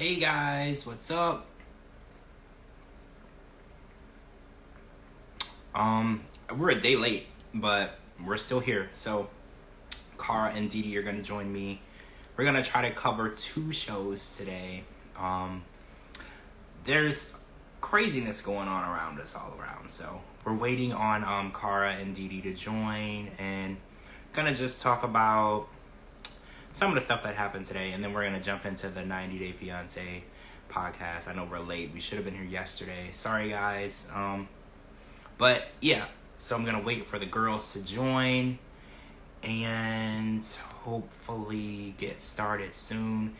Hey guys, what's up? We're a day late, but we're still here. So Cara and Didi are gonna join me. We're gonna try to cover two shows today. Um, there's craziness going on around us all around. So we're waiting on Cara and Didi to join and gonna just talk about some of the stuff that happened today, and then we're gonna jump into the 90 Day Fiance podcast. I know we're late. We should have been here yesterday. Sorry guys. But yeah, so I'm gonna wait for the girls to join and hopefully get started soon.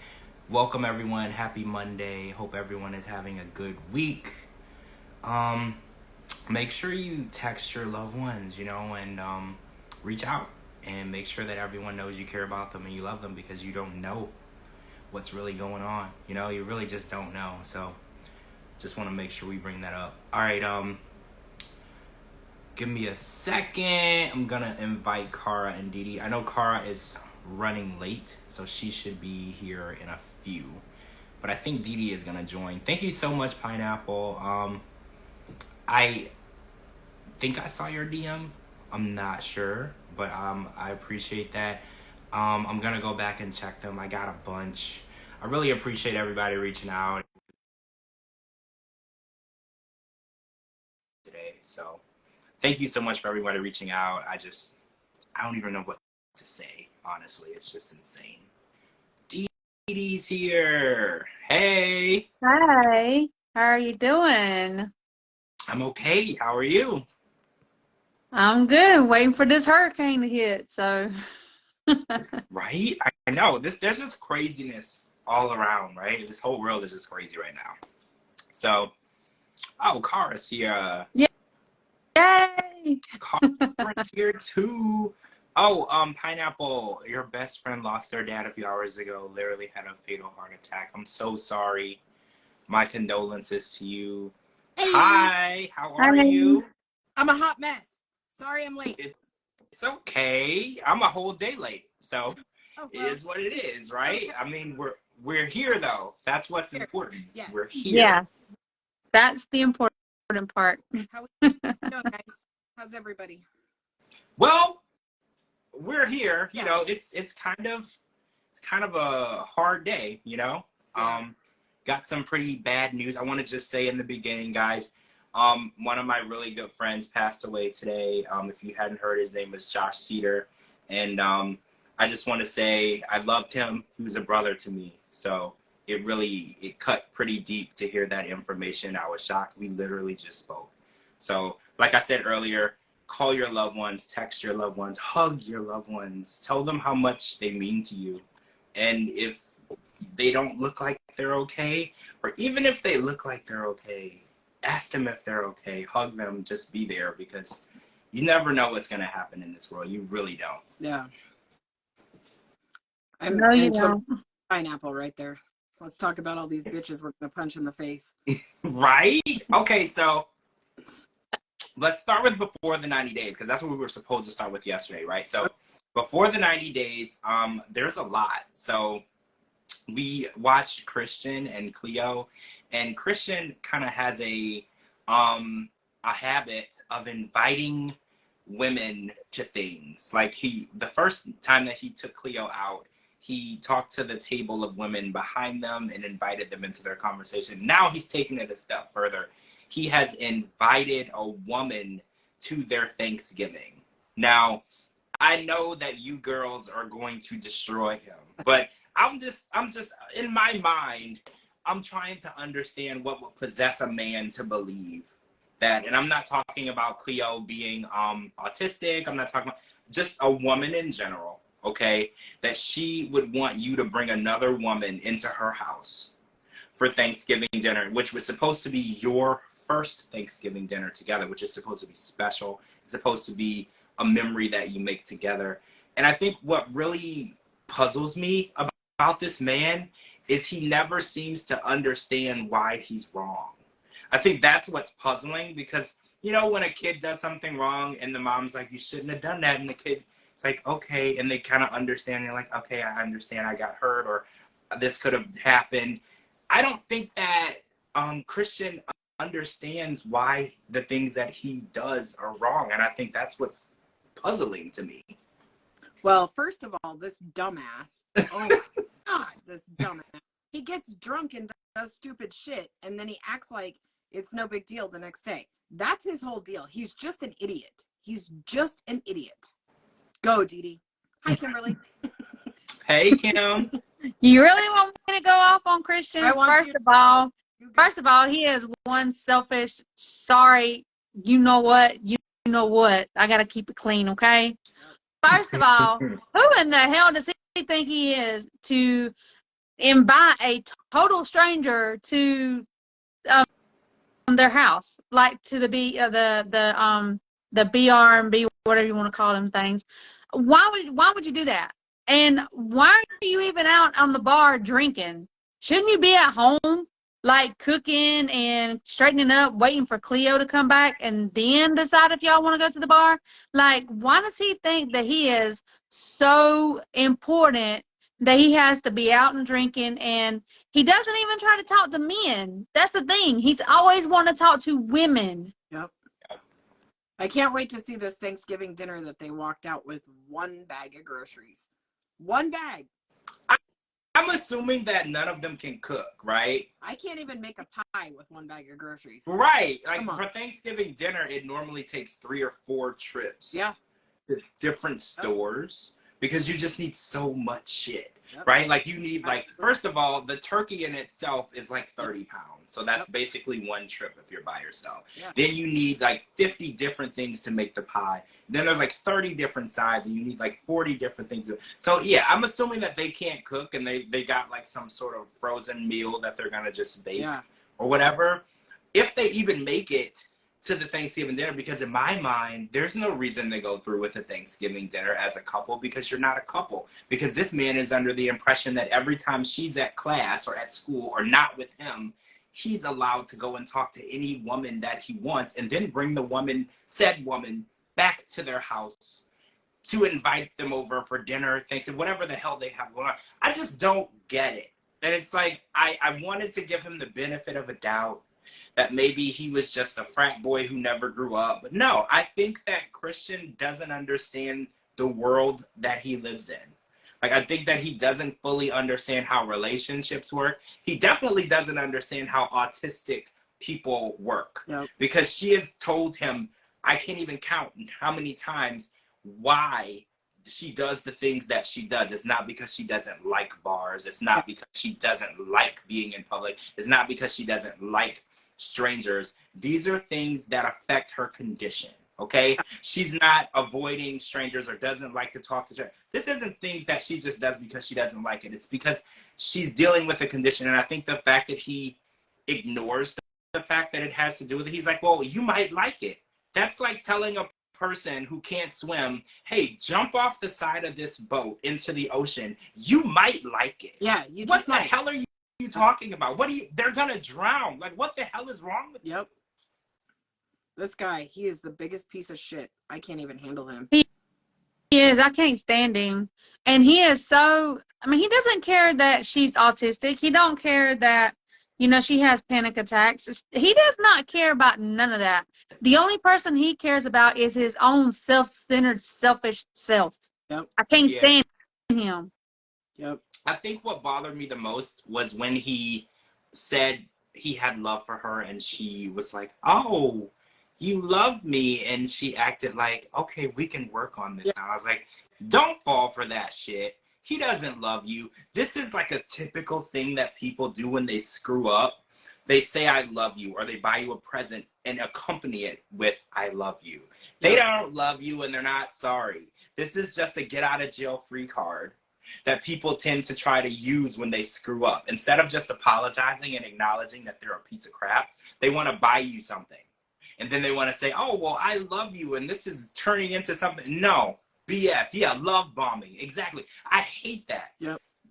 Welcome everyone. Happy Monday. Hope everyone is having a good week. Make sure you text your loved ones, and reach out and make sure that everyone knows you care about them and you love them, because you don't know what's really going on. You really just don't know. So just want to make sure we bring that up. All right, give me a second. I'm gonna invite Cara and Didi. I know Cara is running late, so she should be here in a few. But I think Didi is gonna join. Thank you so much, Pineapple. I think I saw your DM. I'm not sure, but I appreciate that. I'm gonna go back and check them. I got a bunch. I really appreciate everybody reaching out today. So thank you so much for everybody reaching out. I don't even know what to say, honestly. It's just insane. Dee Dee's here. Hey. Hi, how are you doing? I'm okay. How are you? I'm good. Waiting for this hurricane to hit. So, Right? I know. There's just craziness all around, right? This whole world is just crazy right now. So, Cara's here. yay! Cara's here too. Oh, Pineapple, your best friend lost their dad a few hours ago, literally had a fatal heart attack. I'm so sorry. My condolences to you. Hey, Hi, how are Hi. you? I'm a hot mess. Sorry I'm late. It's okay. I'm a whole day late, so Oh, it well, is what it is, right? okay. I mean, we're here though. That's what's Here. important. Yes. We're here. Yeah, that's the important part. How you doing, guys? How's everybody? Well, we're here. Yeah. It's kind of a hard day. Yeah. Got some pretty bad news. I want to just say in the beginning, guys. One of my really good friends passed away today. If you hadn't heard, his name was Josh Cedar, and I just want to say I loved him. He was a brother to me, so it cut pretty deep to hear that information. I was shocked. We literally just spoke. So, like I said earlier, call your loved ones, text your loved ones, hug your loved ones, tell them how much they mean to you, and if they don't look like they're okay, or even if they look like they're okay, ask them if they're okay, hug them, just be there, because you never know what's going to happen in this world. You really don't. Yeah. I'm No, you in total don't. pineapple right there. So let's talk about all these bitches we're gonna punch in the face. Right? Okay, so let's start with before the 90 days, because that's what we were supposed to start with yesterday, right? So before the 90 days, there's a lot. So we watched Christian and Cleo, and Christian kind of has a habit of inviting women to things. Like the first time that he took Cleo out, he talked to the table of women behind them and invited them into their conversation. Now he's taking it a step further. He has invited a woman to their Thanksgiving. Now, I know that you girls are going to destroy him, but I'm just in my mind, I'm trying to understand what would possess a man to believe that. And I'm not talking about Cleo being autistic. I'm not talking about just a woman in general, okay? That she would want you to bring another woman into her house for Thanksgiving dinner, which was supposed to be your first Thanksgiving dinner together, which is supposed to be special. It's supposed to be a memory that you make together. And I think what really puzzles me about this man is he never seems to understand why he's wrong. I think that's what's puzzling, because, when a kid does something wrong and the mom's like, you shouldn't have done that. And the kid, it's like, okay. And they kind of understand. They're like, okay, I understand, I got hurt, or this could have happened. I don't think that Christian understands why the things that he does are wrong, and I think that's what's puzzling to me. Well, first of all, this dumbass. Oh my God, this dumbass. He gets drunk and does stupid shit, and then he acts like it's no big deal the next day. That's his whole deal. He's just an idiot. He's just an idiot. Go, Dee Dee. Hi, Kimberly. Hey, Kim. You really want me to go off on Christian? I want you to First of all, he is one selfish, sorry, you know what, I got to keep it clean, okay? First of all, who in the hell does he think he is to invite a total stranger to their house, like to the BR&B, whatever you want to call them things? Why would you do that? And why are you even out on the bar drinking? Shouldn't you be at home, like cooking and straightening up, waiting for Cleo to come back and then decide if y'all want to go to the bar? Like, why does he think that he is so important that he has to be out and drinking? And he doesn't even try to talk to men. That's the thing. He's always wanting to talk to women. Yep. I can't wait to see this Thanksgiving dinner that they walked out with one bag of groceries. One bag. I'm assuming that none of them can cook, right? I can't even make a pie with one bag of groceries. Right. Like for Thanksgiving dinner, it normally takes 3 or 4 trips. Yeah. To different stores because you just need so much shit, right? Like you need, like, first of all, the turkey in itself is like 30 pounds. So that's basically one trip if you're by yourself. Yeah. Then you need like 50 different things to make the pie. Then there's like 30 different sides and you need like 40 different things. So yeah, I'm assuming that they can't cook and they got like some sort of frozen meal that they're going to just bake or whatever. If they even make it to the Thanksgiving dinner, because in my mind, there's no reason to go through with a Thanksgiving dinner as a couple because you're not a couple. Because this man is under the impression that every time she's at class or at school or not with him, he's allowed to go and talk to any woman that he wants and then bring the said woman, back to their house to invite them over for dinner, Thanksgiving, whatever the hell they have going on. I just don't get it. And it's like, I wanted to give him the benefit of a doubt that maybe he was just a frat boy who never grew up. But no, I think that Christian doesn't understand the world that he lives in. Like, I think that he doesn't fully understand how relationships work. He definitely doesn't understand how autistic people work. Because she has told him, I can't even count how many times, why she does the things that she does. It's not because she doesn't like bars. It's not because she doesn't like being in public. It's not because she doesn't like strangers. These are things that affect her condition, okay? She's not avoiding strangers or doesn't like to talk to strangers. This isn't things that she just does because she doesn't like it. It's because she's dealing with a condition. And I think the fact that he ignores the fact that it has to do with it, he's like, well, you might like it. That's like telling a person who can't swim, hey, jump off the side of this boat into the ocean. You might like it. Yeah. What the hell are you talking about? They're gonna drown. Like, what the hell is wrong with you? This guy, he is the biggest piece of shit. I can't even handle him. He is. I can't stand him. And he is so, I mean, he doesn't care that she's autistic. He don't care that, you know, she has panic attacks. He does not care about none of that. The only person he cares about is his own self-centered, selfish self. I can't stand him. I think what bothered me the most was when he said he had love for her and she was like, oh, you love me. And she acted like, okay, we can work on this now. I was like, don't fall for that shit. He doesn't love you. This is like a typical thing that people do when they screw up. They say, I love you, or they buy you a present and accompany it with, I love you. They don't love you and they're not sorry. This is just a get out of jail free card that people tend to try to use when they screw up. Instead of just apologizing and acknowledging that they're a piece of crap, they want to buy you something. And then they want to say, oh, well, I love you and this is turning into something. No, BS. Yeah, love bombing. Exactly. I hate that.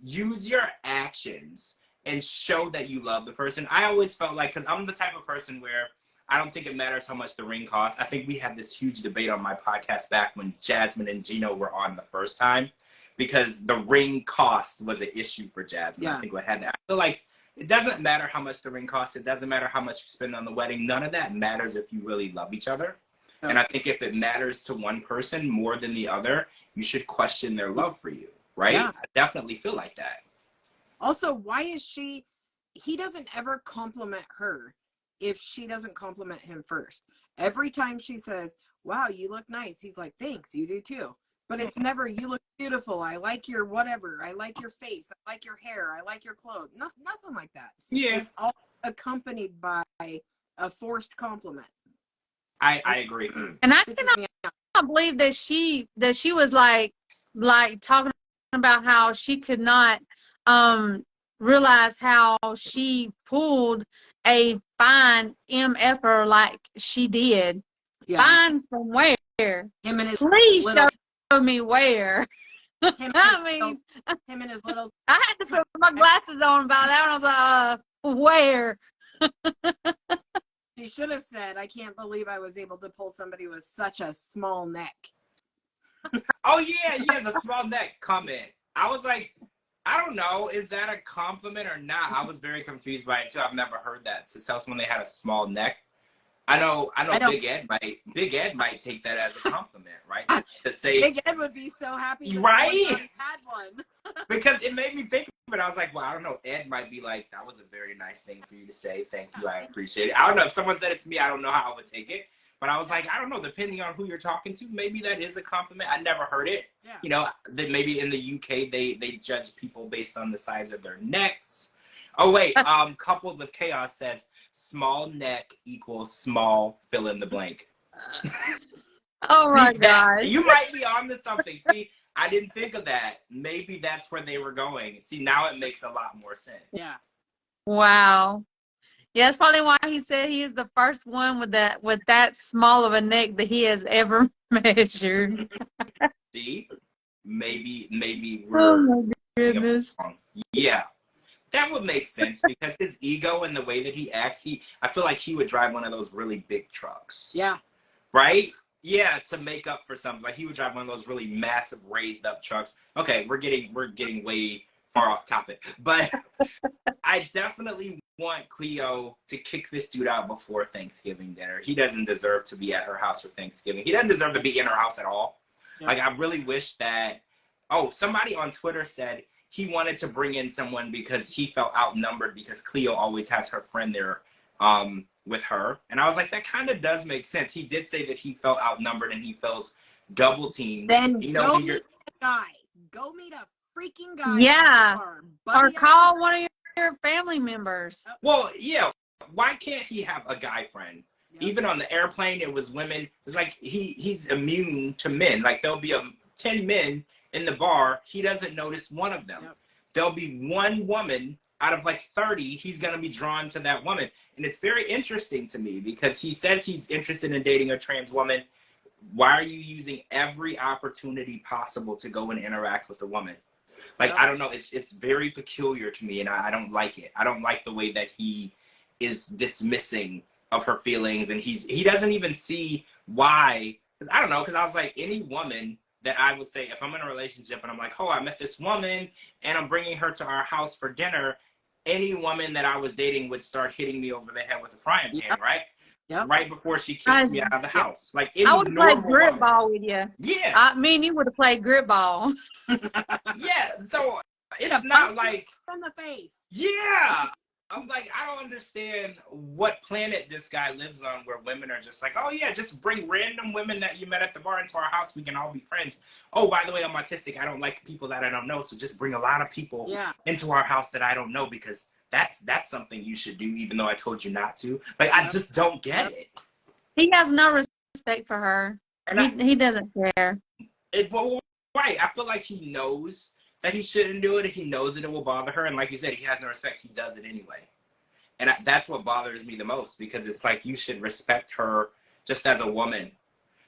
Use your actions and show that you love the person. I always felt like, because I'm the type of person where I don't think it matters how much the ring costs. I think we had this huge debate on my podcast back when Jasmine and Gino were on the first time, because the ring cost was an issue for Jasmine. I think what had that. I feel like It doesn't matter how much the ring costs. It doesn't matter how much you spend on the wedding. None of that matters if you really love each other. No. And I think if it matters to one person more than the other, you should question their love for you, right? Yeah. I definitely feel like that. Also, why is he doesn't ever compliment her if she doesn't compliment him first. Every time she says, wow, you look nice, he's like, thanks, you do too. But it's never, you look beautiful, I like your whatever, I like your face, I like your hair, I like your clothes. Nothing like that. Yeah. It's all accompanied by a forced compliment. I agree. And I cannot believe that she was like talking about how she could not realize how she pulled a fine MFer like she did. Yeah. Fine from where? Him and his Please little... show me where. Him and his little... I had to put my glasses on about that one. I was like, where? She should have said, I can't believe I was able to pull somebody with such a small neck. Oh, yeah, the small neck comment. I was like, I don't know, is that a compliment or not? I was very confused by it, too. I've never heard that, to tell someone they had a small neck. I know Big Ed might take that as a compliment, right? To say Big Ed would be so happy that right? had one. Because it made me think of it. I was like, well, I don't know. Ed might be like, that was a very nice thing for you to say. Thank you. I appreciate it. I don't know. If someone said it to me, I don't know how I would take it. But I was like, I don't know. Depending on who you're talking to, maybe that is a compliment. I never heard it. Yeah. You know, that maybe in the UK, they judge people based on the size of their necks. Oh, wait. Coupled with Chaos says, small neck equals small fill in the blank. Oh, my God. You might be on to something. See, I didn't think of that. Maybe that's where they were going. See, now it makes a lot more sense. Yeah. Wow. Yeah, that's probably why he said he is the first one with that small of a neck that he has ever measured. See? Maybe we're... Oh, my goodness. Yeah. That would make sense because his ego and the way that he acts, I feel like he would drive one of those really big trucks. Yeah. Right? Yeah, to make up for something. Like he would drive one of those really massive raised up trucks. Okay, we're getting way far off topic. But I definitely want Cleo to kick this dude out before Thanksgiving dinner. He doesn't deserve to be at her house for Thanksgiving. He doesn't deserve to be in her house at all. Yeah. Like I really wish that somebody on Twitter said he wanted to bring in someone because he felt outnumbered because Cleo always has her friend there with her. And I was like, that kind of does make sense. He did say that he felt outnumbered and he feels double teamed. Then go meet a guy. Go meet a freaking guy. Yeah. Or call one of your family members. Well, yeah. Why can't he have a guy friend? Yep. Even on the airplane, it was women. It's like he's immune to men. Like there'll be 10 men in the bar, he doesn't notice one of them. Yep. There'll be one woman out of like 30, he's going to be drawn to that woman. And it's very interesting to me because he says he's interested in dating a trans woman. Why are you using every opportunity possible to go and interact with a woman? Like, I don't know. It's very peculiar to me and I don't like it. I don't like the way that he is dismissing of her feelings and he doesn't even see why. Because I don't know, because I was like, any woman that I would say, if I'm in a relationship and I'm like, oh, I met this woman and I'm bringing her to our house for dinner, any woman that I was dating would start hitting me over the head with a frying pan, right? Yep. Right before she kicks me out of the house. Like any I would have played grip woman. ball with you. Yeah. Me and you would have played grip ball. Yeah, so it's not like... in the face. Yeah. I'm like, I don't understand what planet this guy lives on where women are just like, oh, yeah, just bring random women that you met at the bar into our house. We can all be friends. Oh, by the way, I'm autistic. I don't like people that I don't know. So just bring a lot of people into our house that I don't know because that's something you should do, even though I told you not to. Like, I just don't get it. He has no respect for her. And he doesn't care. Right. I feel like he knows that he shouldn't do it. He knows that it will bother her. And like you said, he has no respect. He does it anyway. And that's what bothers me the most because it's like you should respect her just as a woman,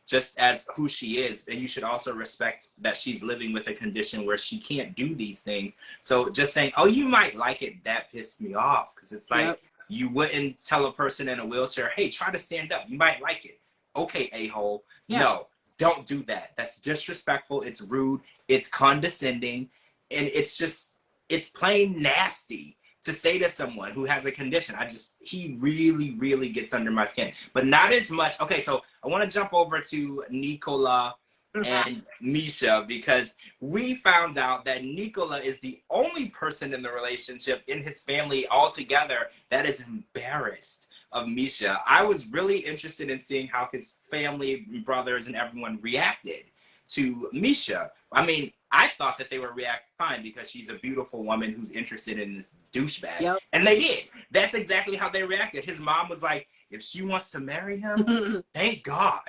just as who she is. And you should also respect that she's living with a condition where she can't do these things. So just saying, oh, you might like it, that pissed me off. Because it's like you wouldn't tell a person in a wheelchair, hey, try to stand up. You might like it. Okay, a-hole. Yeah. No, don't do that. That's disrespectful. It's rude. It's condescending. And it's plain nasty to say to someone who has a condition. He really, really gets under my skin, but not as much. Okay, so I want to jump over to Nicola and Misha, because we found out that Nicola is the only person in the relationship in his family altogether that is embarrassed of Misha. I was really interested in seeing how his family, brothers, and everyone reacted to Misha. I mean, I thought that they would react fine because she's a beautiful woman who's interested in this douchebag. Yep. And they did. That's exactly how they reacted. His mom was like, if she wants to marry him, thank God.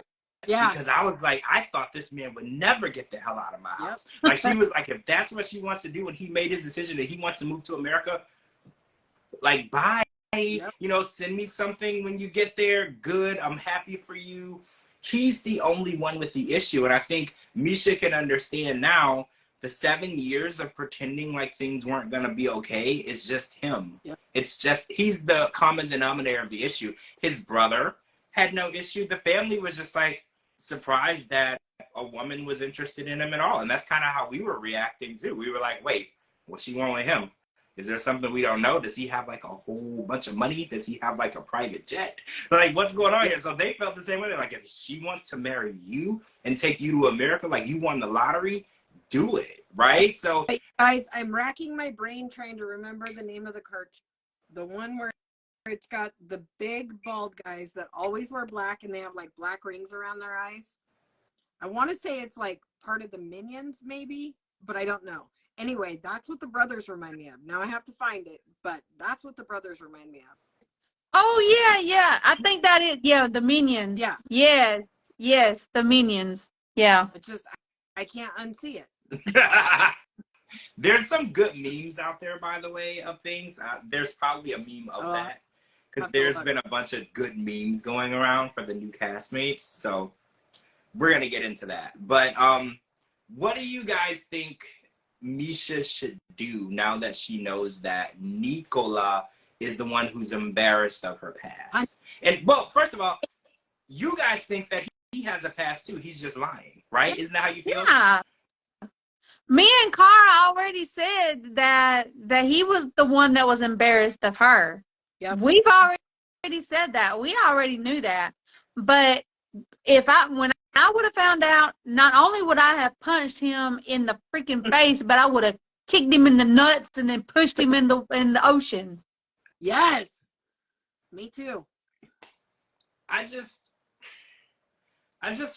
Yeah. Because I was like, I thought this man would never get the hell out of my house. Like, she was like, if that's what she wants to do, and he made his decision that he wants to move to America, like, bye. Yep. You know, send me something when you get there. Good. I'm happy for you. He's the only one with the issue. And I think Misha can understand now the 7 years of pretending like things weren't going to be okay is just him. Yep. It's just, he's the common denominator of the issue. His brother had no issue. The family was just like surprised that a woman was interested in him at all. And that's kind of how we were reacting too. We were like, wait, what's she want with him? Is there something we don't know? Does he have like a whole bunch of money? Does he have like a private jet? Like, what's going on here? So they felt the same way. They're like, if she wants to marry you and take you to America, like you won the lottery, do it, right? So, hey, guys, I'm racking my brain trying to remember the name of the cartoon. The one where it's got the big bald guys that always wear black and they have like black rings around their eyes. I want to say it's like part of the Minions, maybe, but I don't know. Anyway, that's what the brothers remind me of. Now I have to find it, but that's what the brothers remind me of. Oh, yeah. I think that is, the Minions. Yeah. Yes, the Minions. Yeah. It just, I can't unsee it. there's some good memes out there, by the way, of things. There's probably a meme of that, because there's been a bunch of good memes going around for the new castmates. So we're going to get into that. But what do you guys think Misha should do now that she knows that Nicola is the one who's embarrassed of her past? And, well, first of all, you guys think that he has a past too. He's just lying, right? Isn't that how you feel? Yeah. Me and Cara already said that he was the one that was embarrassed of her. Yep. We've already said that. We already knew that. But when I would have found out, not only would I have punched him in the freaking face, but I would have kicked him in the nuts and then pushed him in the ocean. Yes. Me too. I just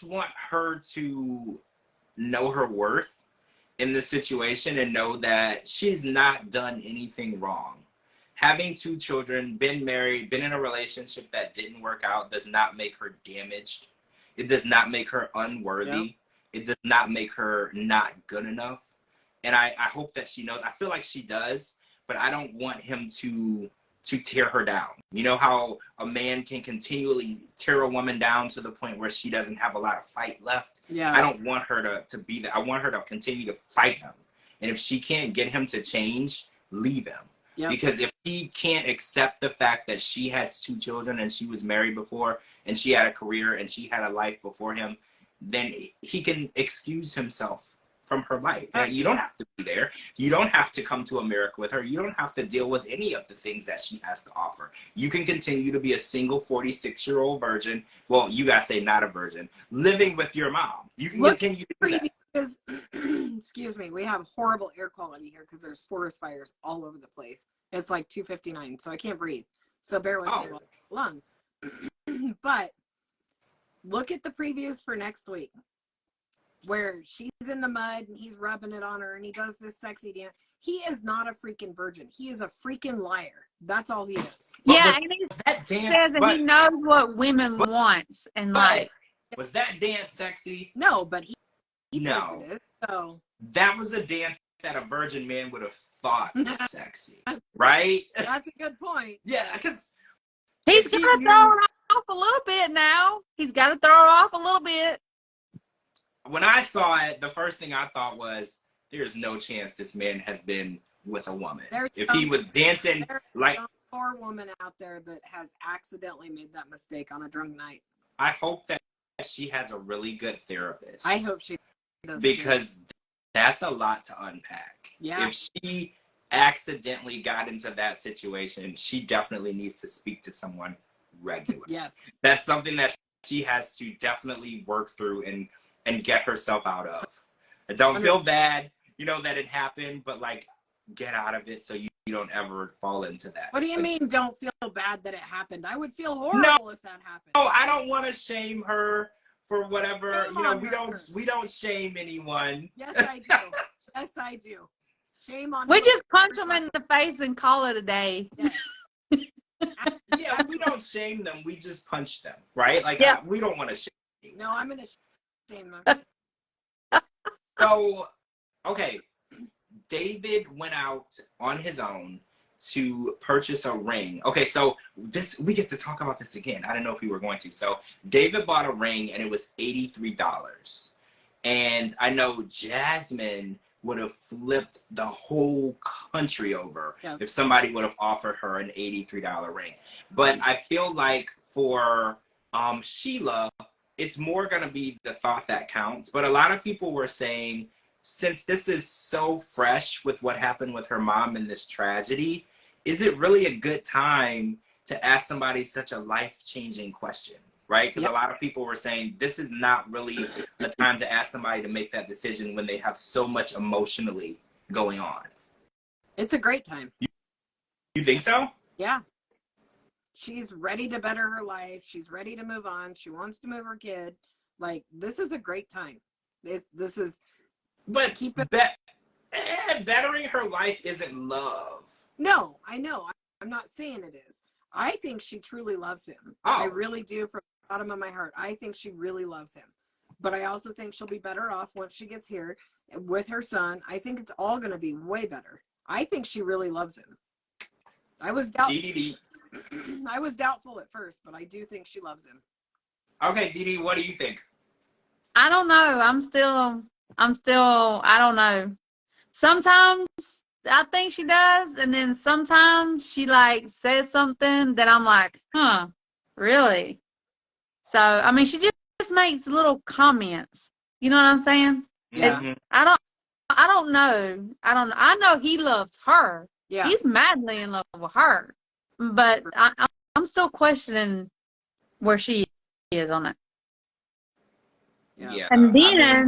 want her to know her worth in this situation and know that she's not done anything wrong. Having 2 children, been married, been in a relationship that didn't work out does not make her damaged. It does not make her unworthy. Yep. It does not make her not good enough. And I hope that she knows. I feel like she does, but I don't want him to tear her down. You know how a man can continually tear a woman down to the point where she doesn't have a lot of fight left? Yeah. I don't want her to be that. I want her to continue to fight him. And if she can't get him to change, leave him. Yep. Because if he can't accept the fact that she has 2 children and she was married before and she had a career and she had a life before him, then he can excuse himself from her life. Now, you don't have to be there. You don't have to come to America with her. You don't have to deal with any of the things that she has to offer. You can continue to be a single 46-year-old virgin. Well, you guys say not a virgin, living with your mom. You can continue to do that. Because, excuse me, we have horrible air quality here because there's forest fires all over the place. It's like 2:59, so I can't breathe. So bear with me, lung. But look at the previews for next week, where she's in the mud and he's rubbing it on her and he does this sexy dance. He is not a freaking virgin. He is a freaking liar. That's all he is. Yeah, and he says that he knows what women wants and like. Was that dance sexy? No, but he no. It is, so. That was a dance that a virgin man would have thought was sexy, right? That's a good point. Yeah, because he's got to throw her off a little bit now. He's got to throw her off a little bit. When I saw it, the first thing I thought was, there's no chance this man has been with a woman. If he was dancing like some poor woman out there that has accidentally made that mistake on a drunk night. I hope that she has a really good therapist. I hope she does, because that's a lot to unpack. Yeah. If she accidentally got into that situation, she definitely needs to speak to someone regularly. Yes. That's something that she has to definitely work through and get herself out of. I don't feel bad, that it happened, but like get out of it so you don't ever fall into that. What do you mean don't feel bad that it happened? I would feel horrible if that happened. No, I don't want to shame her for whatever. Shame We don't shame anyone. Yes, I do. Yes, I do. Shame on We whoever just punch them in the face and call it a day. Yes. Yeah, we don't shame them. We just punch them, right? Like, yeah. we don't want to shame them. No, I'm going to shame them. So, okay, David went out on his own to purchase a ring. Okay, so we get to talk about this again. I don't know if we were going to. So David bought a ring and it was $83. And I know Jasmine would have flipped the whole country over if somebody would have offered her an $83 ring. But I feel like for Sheila, it's more going to be the thought that counts. But a lot of people were saying, since this is so fresh with what happened with her mom and this tragedy, is it really a good time to ask somebody such a life-changing question, right? Because a lot of people were saying this is not really a time to ask somebody to make that decision when they have so much emotionally going on. It's a great time. You think so? Yeah. She's ready to better her life. She's ready to move on. She wants to move her kid. Like, this is a great time. This is... But bettering her life isn't love. No, I know. I'm not saying it is. I think she truly loves him. Oh. I really do, from the bottom of my heart. I think she really loves him. But I also think she'll be better off once she gets here with her son. I think it's all going to be way better. I think she really loves him. I was doubtful at first, but I do think she loves him. Okay, Dee, what do you think? I don't know. I'm still, I don't know. Sometimes I think she does, and then sometimes she like says something that I'm like, huh, really? So, I mean, she just makes little comments. You know what I'm saying? Yeah. I don't know. I know he loves her. Yeah. He's madly in love with her. But I'm still questioning where she is on it. Yeah. And then,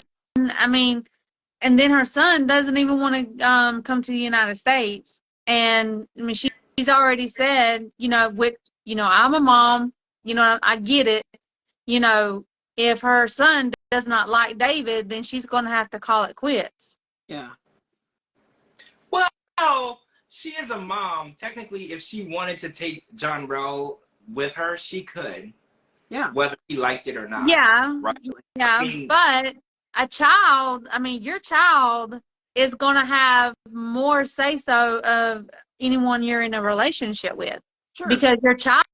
and then her son doesn't even want to come to the United States. And I mean, she's already said, I'm a mom. I get it. If her son does not like David, then she's going to have to call it quits. Yeah. Well, she is a mom. Technically, if she wanted to take John Rell with her, she could. Yeah. Whether he liked it or not. Yeah. Right? Yeah. But your child is going to have more say-so of anyone you're in a relationship with. Sure. Because your child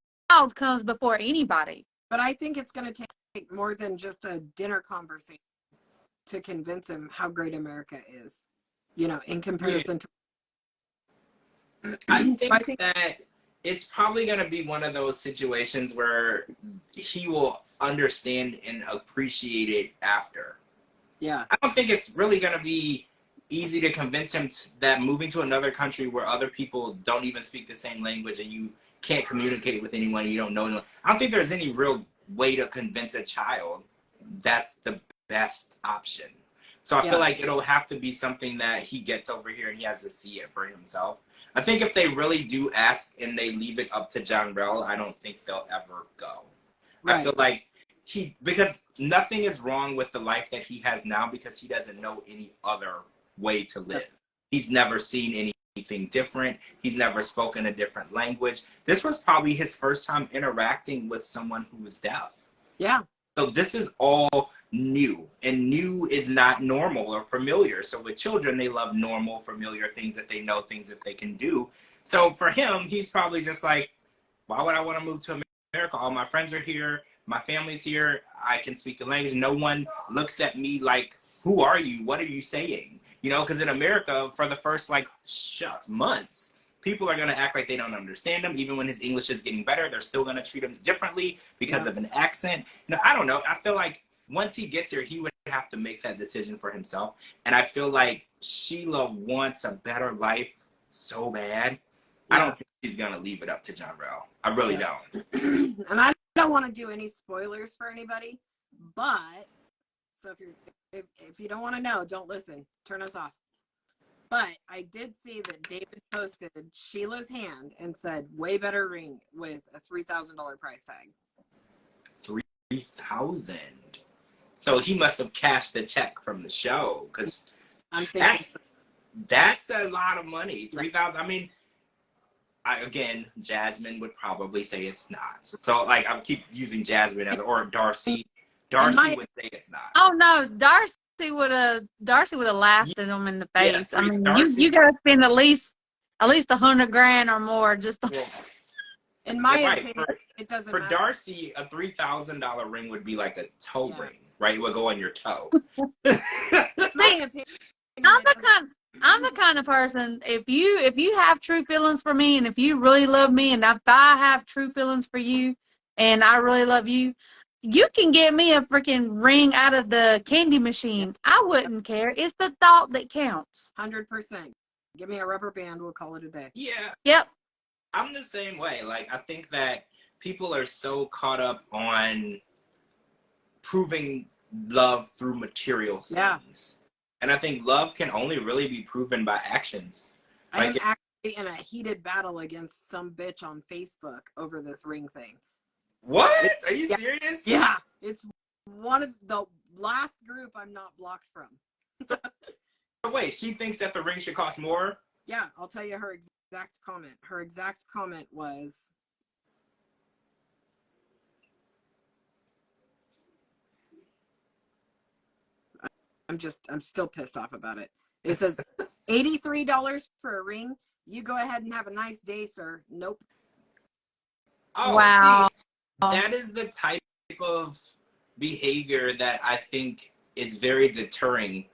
comes before anybody. But I think it's going to take more than just a dinner conversation to convince him how great America is, in comparison to... I think that it's probably going to be one of those situations where he will understand and appreciate it after. Yeah. I don't think it's really going to be easy to convince him that moving to another country where other people don't even speak the same language and you can't communicate with anyone, you don't know anyone. I don't think there's any real way to convince a child that's the best option. So I feel like it'll have to be something that he gets over here and he has to see it for himself. I think if they really do ask and they leave it up to John Rell, I don't think they'll ever go. Right. I feel like because nothing is wrong with the life that he has now because he doesn't know any other way to live. He's never seen anything different. He's never spoken a different language. This was probably his first time interacting with someone who was deaf. Yeah. So this is all new, and new is not normal or familiar. So with children, they love normal, familiar things that they know, things that they can do. So for him, he's probably just like, why would I want to move to America? All my friends are here. My family's here. I can speak the language. No one looks at me like, who are you? What are you saying? Because in America, for the first months, people are going to act like they don't understand him. Even when his English is getting better, they're still going to treat him differently because of an accent. I don't know. I feel like once he gets here, he would have to make that decision for himself. And I feel like Sheila wants a better life so bad. Yeah. I don't think she's gonna leave it up to John Rell. I really don't. And I don't want to do any spoilers for anybody, but so if you don't want to know, don't listen. Turn us off. But I did see that David posted Sheila's hand and said, "Way better ring with a $3,000 price tag." 3,000. So he must have cashed the check from the show, because I'm thinking that's a lot of money. 3,000. I mean, again, Jasmine would probably say it's not. So like I keep using Jasmine as, or Darcy. Darcy would say it's not. Oh no, Darcy would have laughed at him in the face. Yeah, I mean, Darcy, you gotta spend at least $100,000 or more just to. Well, in my right, opinion, it doesn't for matter. Darcy, a $3,000 ring would be like a toe ring, right? It would go on your toe. In my opinion, I'm the kind of person, if you have true feelings for me, and if you really love me, and if I have true feelings for you, and I really love you, you can get me a freaking ring out of the candy machine. I wouldn't care. It's the thought that counts. 100%. Give me a rubber band, we'll call it a day. Yeah. Yep. I'm the same way. Like, I think that people are so caught up on proving love through material things. Yeah. And I think love can only really be proven by actions. I am actually in a heated battle against some bitch on Facebook over this ring thing. What? Are you serious? Yeah. It's one of the last group I'm not blocked from. Wait, she thinks that the ring should cost more? Yeah, I'll tell you her exact comment. Her exact comment was, I'm still pissed off about it. It says, $83 for a ring. You go ahead and have a nice day, sir. Nope. Oh, Wow. See, that is the type of behavior that I think is very deterring,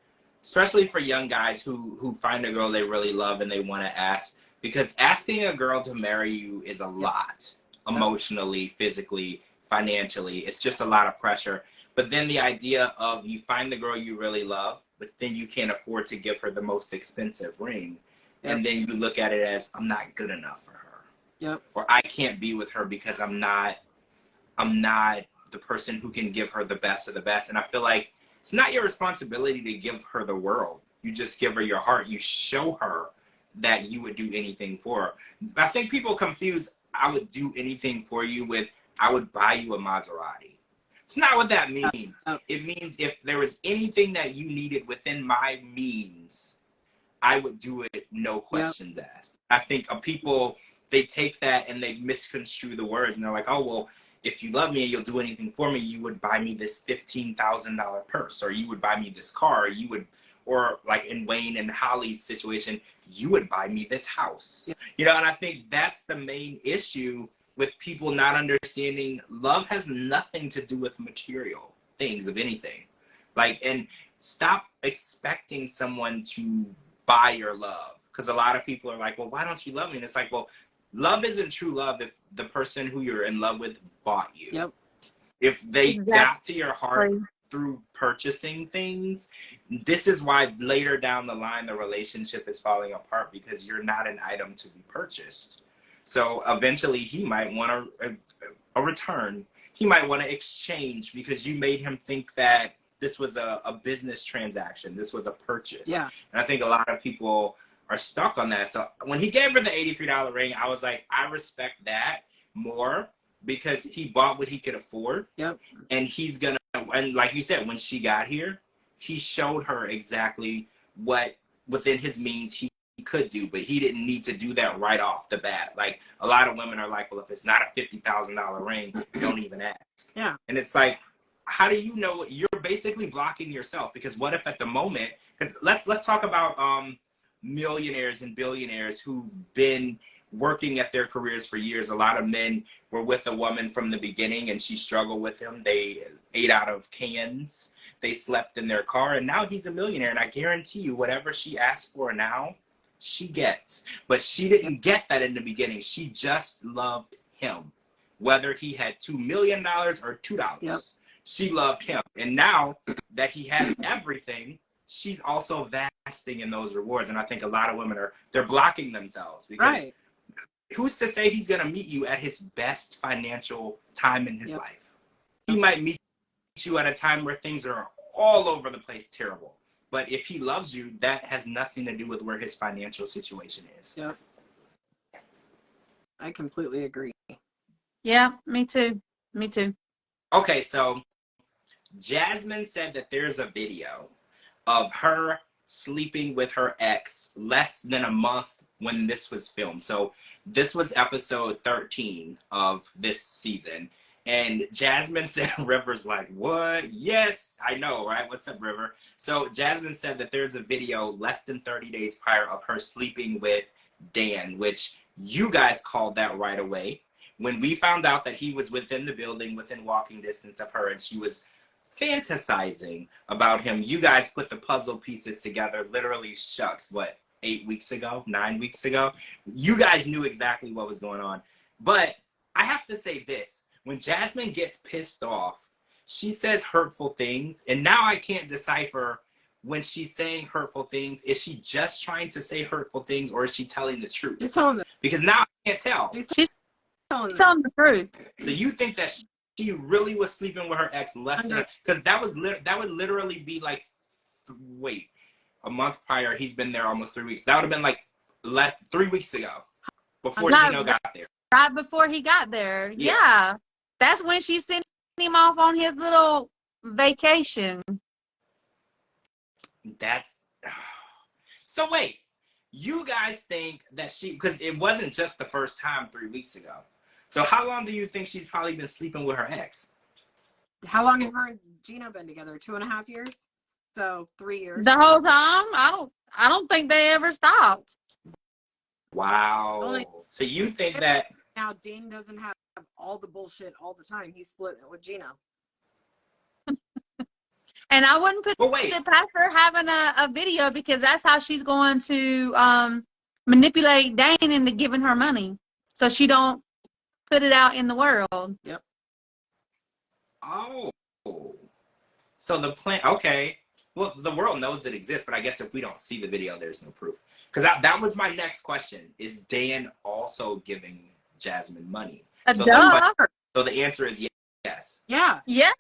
especially for young guys who find a girl they really love and they want to ask. Because asking a girl to marry you is a lot, emotionally, physically, financially. It's just a lot of pressure. But then the idea of you find the girl you really love, but then you can't afford to give her the most expensive ring. Yep. And then you look at it as, I'm not good enough for her. Yep. Or I can't be with her because I'm not the person who can give her the best of the best. And I feel like it's not your responsibility to give her the world. You just give her your heart. You show her that you would do anything for her. I think people confuse I would do anything for you with I would buy you a Maserati. It's not what that means. It means if there was anything that you needed within my means, I would do it, no questions asked. I think people, they take that and they misconstrue the words, and they're like, oh, well, if you love me and you'll do anything for me, you would buy me this $15,000 purse, or you would buy me this car, or like in Wayne and Holly's situation, you would buy me this house. Yeah. You know, and I think that's the main issue with people not understanding love has nothing to do with material things of anything. Like, and stop expecting someone to buy your love. Because a lot of people are like, well, why don't you love me? And it's like, well, love isn't true love if the person who you're in love with bought you. Yep. If they got to your heart through purchasing things, this is why later down the line the relationship is falling apart, because you're not an item to be purchased. So eventually he might want a return. He might want to exchange because you made him think that this was a business transaction. This was a purchase. Yeah. And I think a lot of people are stuck on that. So when he gave her the $83 ring, I was like, I respect that more because he bought what he could afford. Yep. And he's going to, and like you said, when she got here, he showed her exactly what within his means he could do, but he didn't need to do that right off the bat. Like a lot of women are like, well, if it's not a $50,000 ring, don't even ask. Yeah. And it's like, how do you know? You're basically blocking yourself, because what if at the moment, because let's talk about millionaires and billionaires who've been working at their careers for years. A lot of men were with a woman from the beginning and she struggled with him. They ate out of cans. They slept in their car, and now he's a millionaire. And I guarantee you, whatever she asked for now, she gets. But she didn't get that in the beginning. She just loved him. Whether he had $2 million or $2. Yep. She loved him. And now that he has everything, she's also vesting in those rewards. And I think a lot of women they're blocking themselves because who's to say he's going to meet you at his best financial time in his life? He might meet you at a time where things are all over the place, terrible. But if he loves you, that has nothing to do with where his financial situation is. Yep. I completely agree. Yeah, me too. Me too. Okay, so Jasmine said that there's a video of her sleeping with her ex less than a month when this was filmed. So this was episode 13 of this season. And Jasmine said, River's like, what? Yes, I know, right? What's up, River? So Jasmine said that there's a video less than 30 days prior of her sleeping with Dan, which you guys called that right away. When we found out that he was within the building, within walking distance of her, and she was fantasizing about him, you guys put the puzzle pieces together, literally, shucks, what, 8 weeks ago, 9 weeks ago? You guys knew exactly what was going on. But I have to say this. When Jasmine gets pissed off, she says hurtful things, and now I can't decipher when she's saying hurtful things. Is she just trying to say hurtful things, or is she telling the truth? She's telling the Because now I can't tell. She's telling the truth. Do you think that she really was sleeping with her ex less than? Because that would literally be like, wait, a month prior. He's been there almost 3 weeks. That would have been like 3 weeks ago, before Gino got there. Right before he got there. Yeah. That's when she sent him off on his little vacation. That's so. Wait, you guys think that because it wasn't just the first time 3 weeks ago. So how long do you think she's probably been sleeping with her ex? How long have her and Gino been together? 2.5 years? So 3 years. The whole time? I don't think they ever stopped. Wow. So you think that now Dane doesn't have all the bullshit all the time. He's split it with Gino. And I wouldn't put it past her having a video, because that's how she's going to manipulate Dane into giving her money, so she don't put it out in the world. Yep. Oh. So the plan, okay. Well, the world knows it exists, but I guess if we don't see the video, there's no proof. Because that was my next question. Is Dan also giving Jasmine money? So the answer is yes. Yeah. Yeah.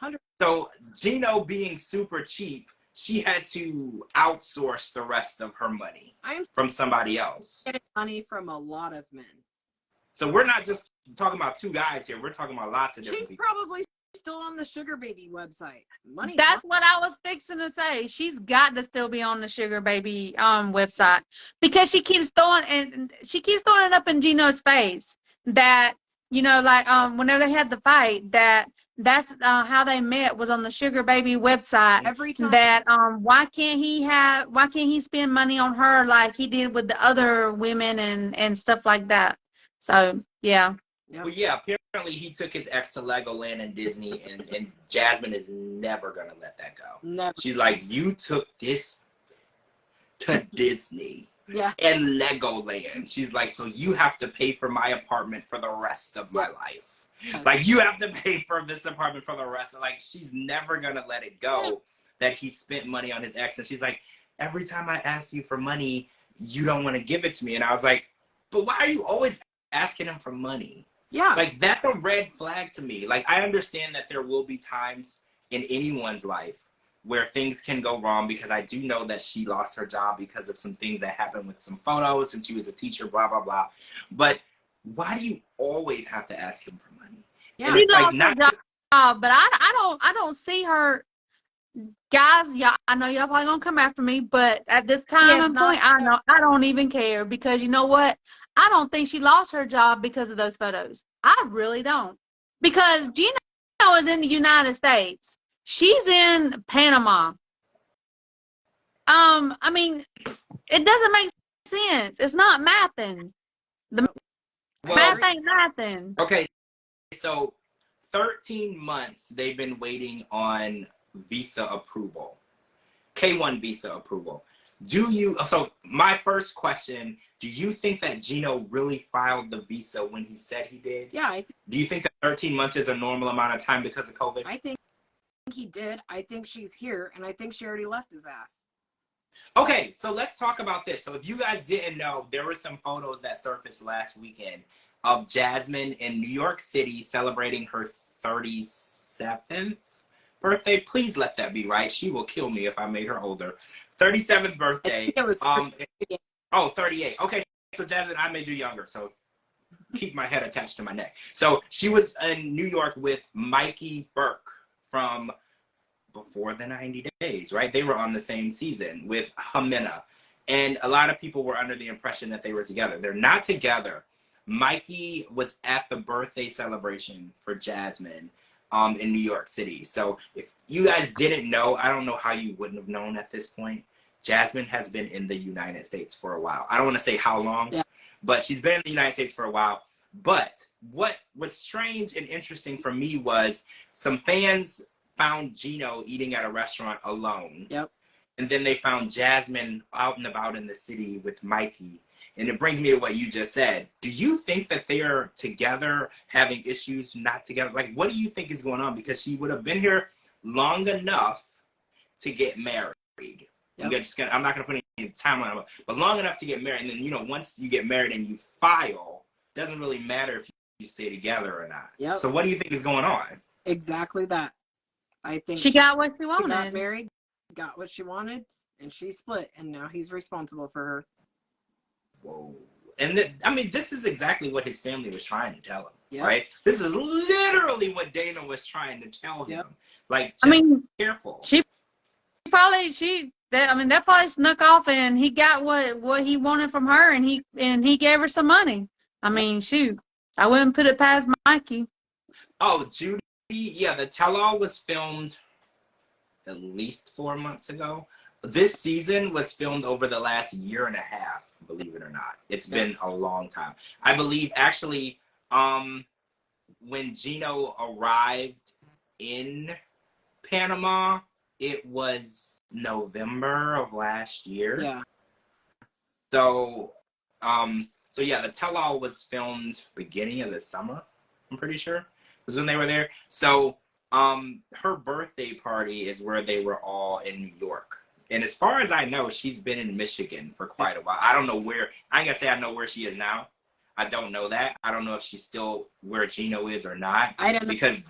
100%. So Gino being super cheap, she had to outsource the rest of her money from somebody else. Getting money from a lot of men. So we're not just talking about two guys here. We're talking about lots of different people. She's probably still on the Sugar Baby website. That's what I was fixing to say. She's got to still be on the Sugar Baby website, because she keeps throwing it up in Gino's face that, you know, like whenever they had the fight, that's how they met, was on the Sugar Baby website. Every time. That why can't he spend money on her like he did with the other women and stuff like that. So yeah. Yep. Well, yeah, apparently he took his ex to Legoland and Disney, and Jasmine is never going to let that go. Never. She's like, you took this to Disney and Legoland. She's like, so you have to pay for my apartment for the rest of my life. Like, you have to pay for this apartment for the rest of, like, she's never going to let it go that he spent money on his ex. And she's like, every time I ask you for money, you don't want to give it to me. And I was like, but why are you always asking him for money? Yeah. Like, that's a red flag to me. Like, I understand that there will be times in anyone's life where things can go wrong, because I do know that she lost her job because of some things that happened with some photos, and she was a teacher, blah, blah, blah. But why do you always have to ask him for money? Yeah. She lost her job, but I don't see her. Guys, I know y'all probably gonna come after me, but at this time and point, I don't even care, because you know what? I don't think she lost her job because of those photos. I really don't. Because Gino is in the United States. She's in Panama. I mean, it doesn't make sense. It's not mathing. Math ain't mathing. Okay, so 13 months they've been waiting on visa approval, K1 visa approval. So my first question, do you think that Gino really filed the visa when he said he did? Yeah. Do you think that 13 months is a normal amount of time because of COVID? I think he did. I think she's here, and I think she already left his ass. Okay, so let's talk about this. So if you guys didn't know, there were some photos that surfaced last weekend of Jasmine in New York City celebrating her 37th birthday. Please let that be right. She will kill me if I made her older. 37th birthday. It was 38. Oh, 38. Okay, so Jasmine, I made you younger, so keep my head attached to my neck. So she was in New York with Mikey Burke from Before the 90 Days, right? They were on the same season with Hamina. And a lot of people were under the impression that they were together. They're not together. Mikey was at the birthday celebration for Jasmine in New York City. So if you guys didn't know, I don't know how you wouldn't have known at this point. Jasmine has been in the United States for a while. I don't want to say how long, but she's been in the United States for a while. But what was strange and interesting for me was some fans found Gino eating at a restaurant alone. Yep. And then they found Jasmine out and about in the city with Mikey. And it brings me to what you just said. Do you think that they are together, having issues, not together? Like, what do you think is going on? Because she would have been here long enough to get married. Yep. I'm not going to put any timeline on it, but long enough to get married. And then, you know, once you get married and you file, it doesn't really matter if you stay together or not. Yep. So what do you think is going on? Exactly that. I think she got what she wanted. She got married, got what she wanted, and she split, and now he's responsible for her. Whoa. And I mean, this is exactly what his family was trying to tell him, right? This is literally what Dana was trying to tell him. Like, just careful. That probably snuck off, and he got what he wanted from her, and he gave her some money. I mean, shoot, I wouldn't put it past Mikey. Oh, Judy, yeah, the tell-all was filmed at least 4 months ago. This season was filmed over the last year and a half, believe it or not. It's been a long time. I believe, actually, when Gino arrived in Panama, it was November of last year. Yeah. So yeah, the tell-all was filmed beginning of the summer, I'm pretty sure, was when they were there. So her birthday party is where they were all in New York. And as far as I know, she's been in Michigan for quite a while. I don't know where, I ain't gonna say I know where she is now. I don't know that. I don't know if she's still where Gino is or not. I don't know. Because,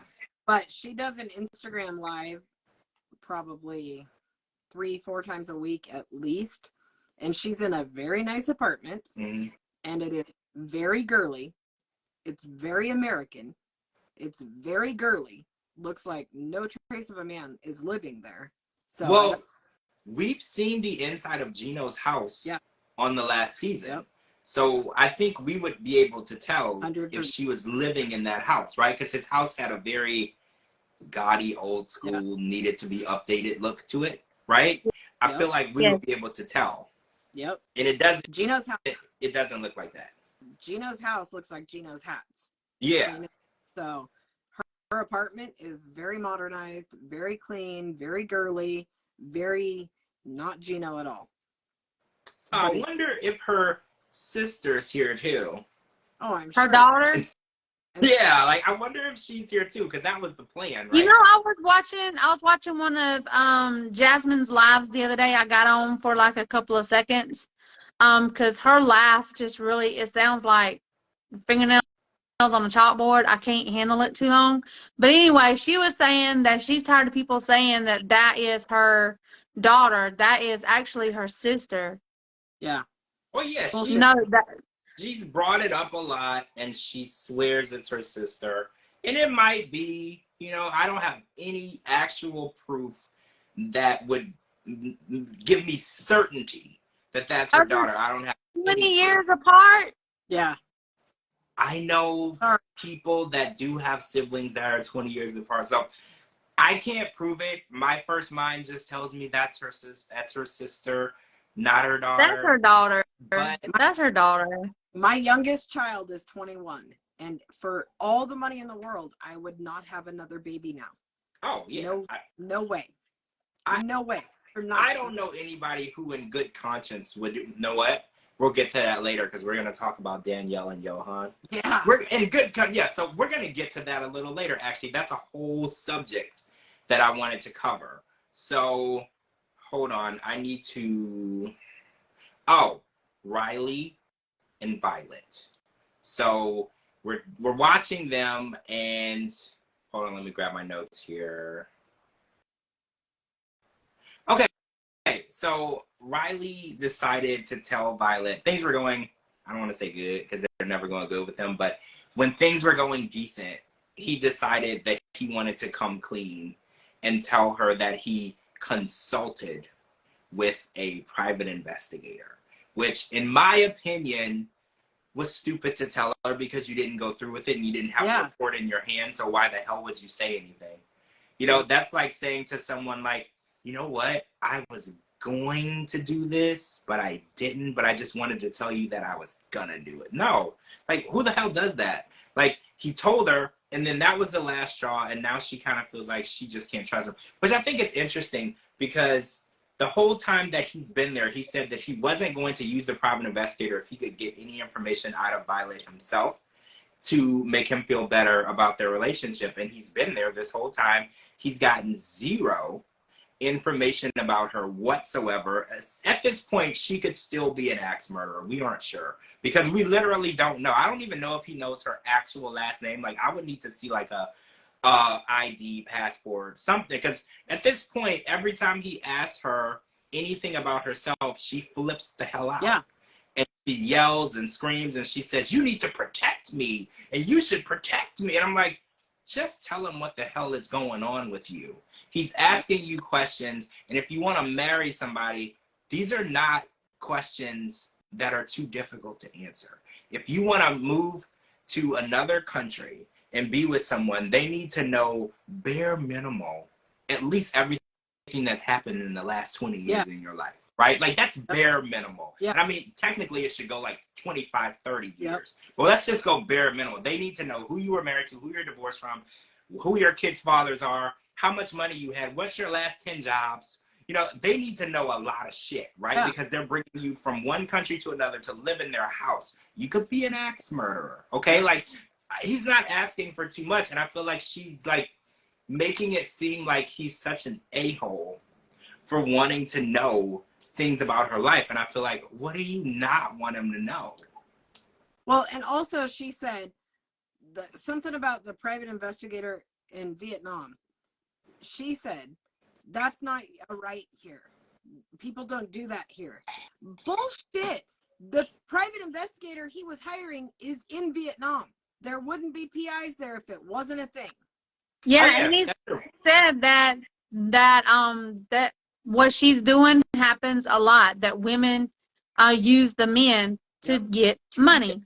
but she does an Instagram live probably 3-4 times a week at least. And she's in a very nice apartment. Mm-hmm. And it is very girly. It's very American. It's very girly. Looks like no trace of a man is living there. So well, we've seen the inside of Gino's house on the last season. Yep. So I think we would be able to tell 100%. if she was living in that house, right? Because his house had a very gaudy, old school, needed to be updated look to it, right? I feel like we would be able to tell. Yep. And it doesn't. Gino's house. It doesn't look like that. Gino's house looks like Gino's hats. Yeah. I mean, so her apartment is very modernized, very clean, very girly, very not Gino at all. So I wonder if her sister's here too. Oh, I'm sure. Her daughter? Yeah, like I wonder if she's here too, because that was the plan, right? You know, I was watching one of Jasmine's lives the other day. I got on for like a couple of seconds. Because her laugh just really, it sounds like fingernails on a chalkboard. I can't handle it too long. But anyway, she was saying that she's tired of people saying that is her daughter. That is actually her sister. Yeah. Well, yeah, she's brought it up a lot, and she swears it's her sister. And it might be, you know, I don't have any actual proof that would give me certainty that that's her daughter. I don't have 20 years apart? Yeah. I know people that do have siblings that are 20 years apart. So I can't prove it. My first mind just tells me that's her sister, not her daughter. That's her daughter. But that's her daughter. My youngest child is 21. And for all the money in the world, I would not have another baby now. Oh, yeah. No way. No way. I don't know anybody who in good conscience would, you know what? We'll get to that later because we're going to talk about Danielle and Johan. Yeah. So we're going to get to that a little later, actually. That's a whole subject that I wanted to cover. So hold on, I need to. Oh, Riley and Violet. So we're watching them, and hold on, let me grab my notes here. Okay, so Riley decided to tell Violet things were going, I don't want to say good because they're never going good with him, but when things were going decent, he decided that he wanted to come clean and tell her that he consulted with a private investigator, which in my opinion was stupid to tell her because you didn't go through with it and you didn't have a report in your hand, so why the hell would you say anything? You know, that's like saying to someone like, you know what, I was going to do this, but I didn't, but I just wanted to tell you that I was gonna do it. No, like who the hell does that? Like he told her, and then that was the last straw, and now she kind of feels like she just can't trust him, which I think is interesting because the whole time that he's been there, he said that he wasn't going to use the private investigator if he could get any information out of Violet himself to make him feel better about their relationship. And he's been there this whole time. He's gotten zero information about her whatsoever. At this point, she could still be an axe murderer. We aren't sure because we literally don't know. I don't even know if he knows her actual last name. Like I would need to see like a ID, passport, something, because at this point, every time he asks her anything about herself, she flips the hell out. Yeah. And she yells and screams and she says, you need to protect me and you should protect me. And I'm like, just tell him what the hell is going on with you. He's asking you questions, and if you want to marry somebody, these are not questions that are too difficult to answer. If you want to move to another country and be with someone, they need to know bare minimal, at least everything that's happened in the last 20 years in your life, right? Like that's bare minimal. Yeah. And I mean, technically it should go like 25, 30 years. Well, let's just go bare minimal. They need to know who you were married to, who you're divorced from, who your kids' fathers are, how much money you had, what's your last 10 jobs. You know, they need to know a lot of shit, right? Yeah. Because they're bringing you from one country to another to live in their house. You could be an axe murderer, okay? Like, he's not asking for too much, and I feel like she's like making it seem like he's such an a-hole for wanting to know things about her life. And I feel like, what do you not want him to know? Well, and also she said something about the private investigator in Vietnam. She said, that's not a right here. People don't do that here. Bullshit. The private investigator he was hiring is in Vietnam. There wouldn't be PIs there if it wasn't a thing. Yeah, and he said that what she's doing happens a lot, that women use the men to get money.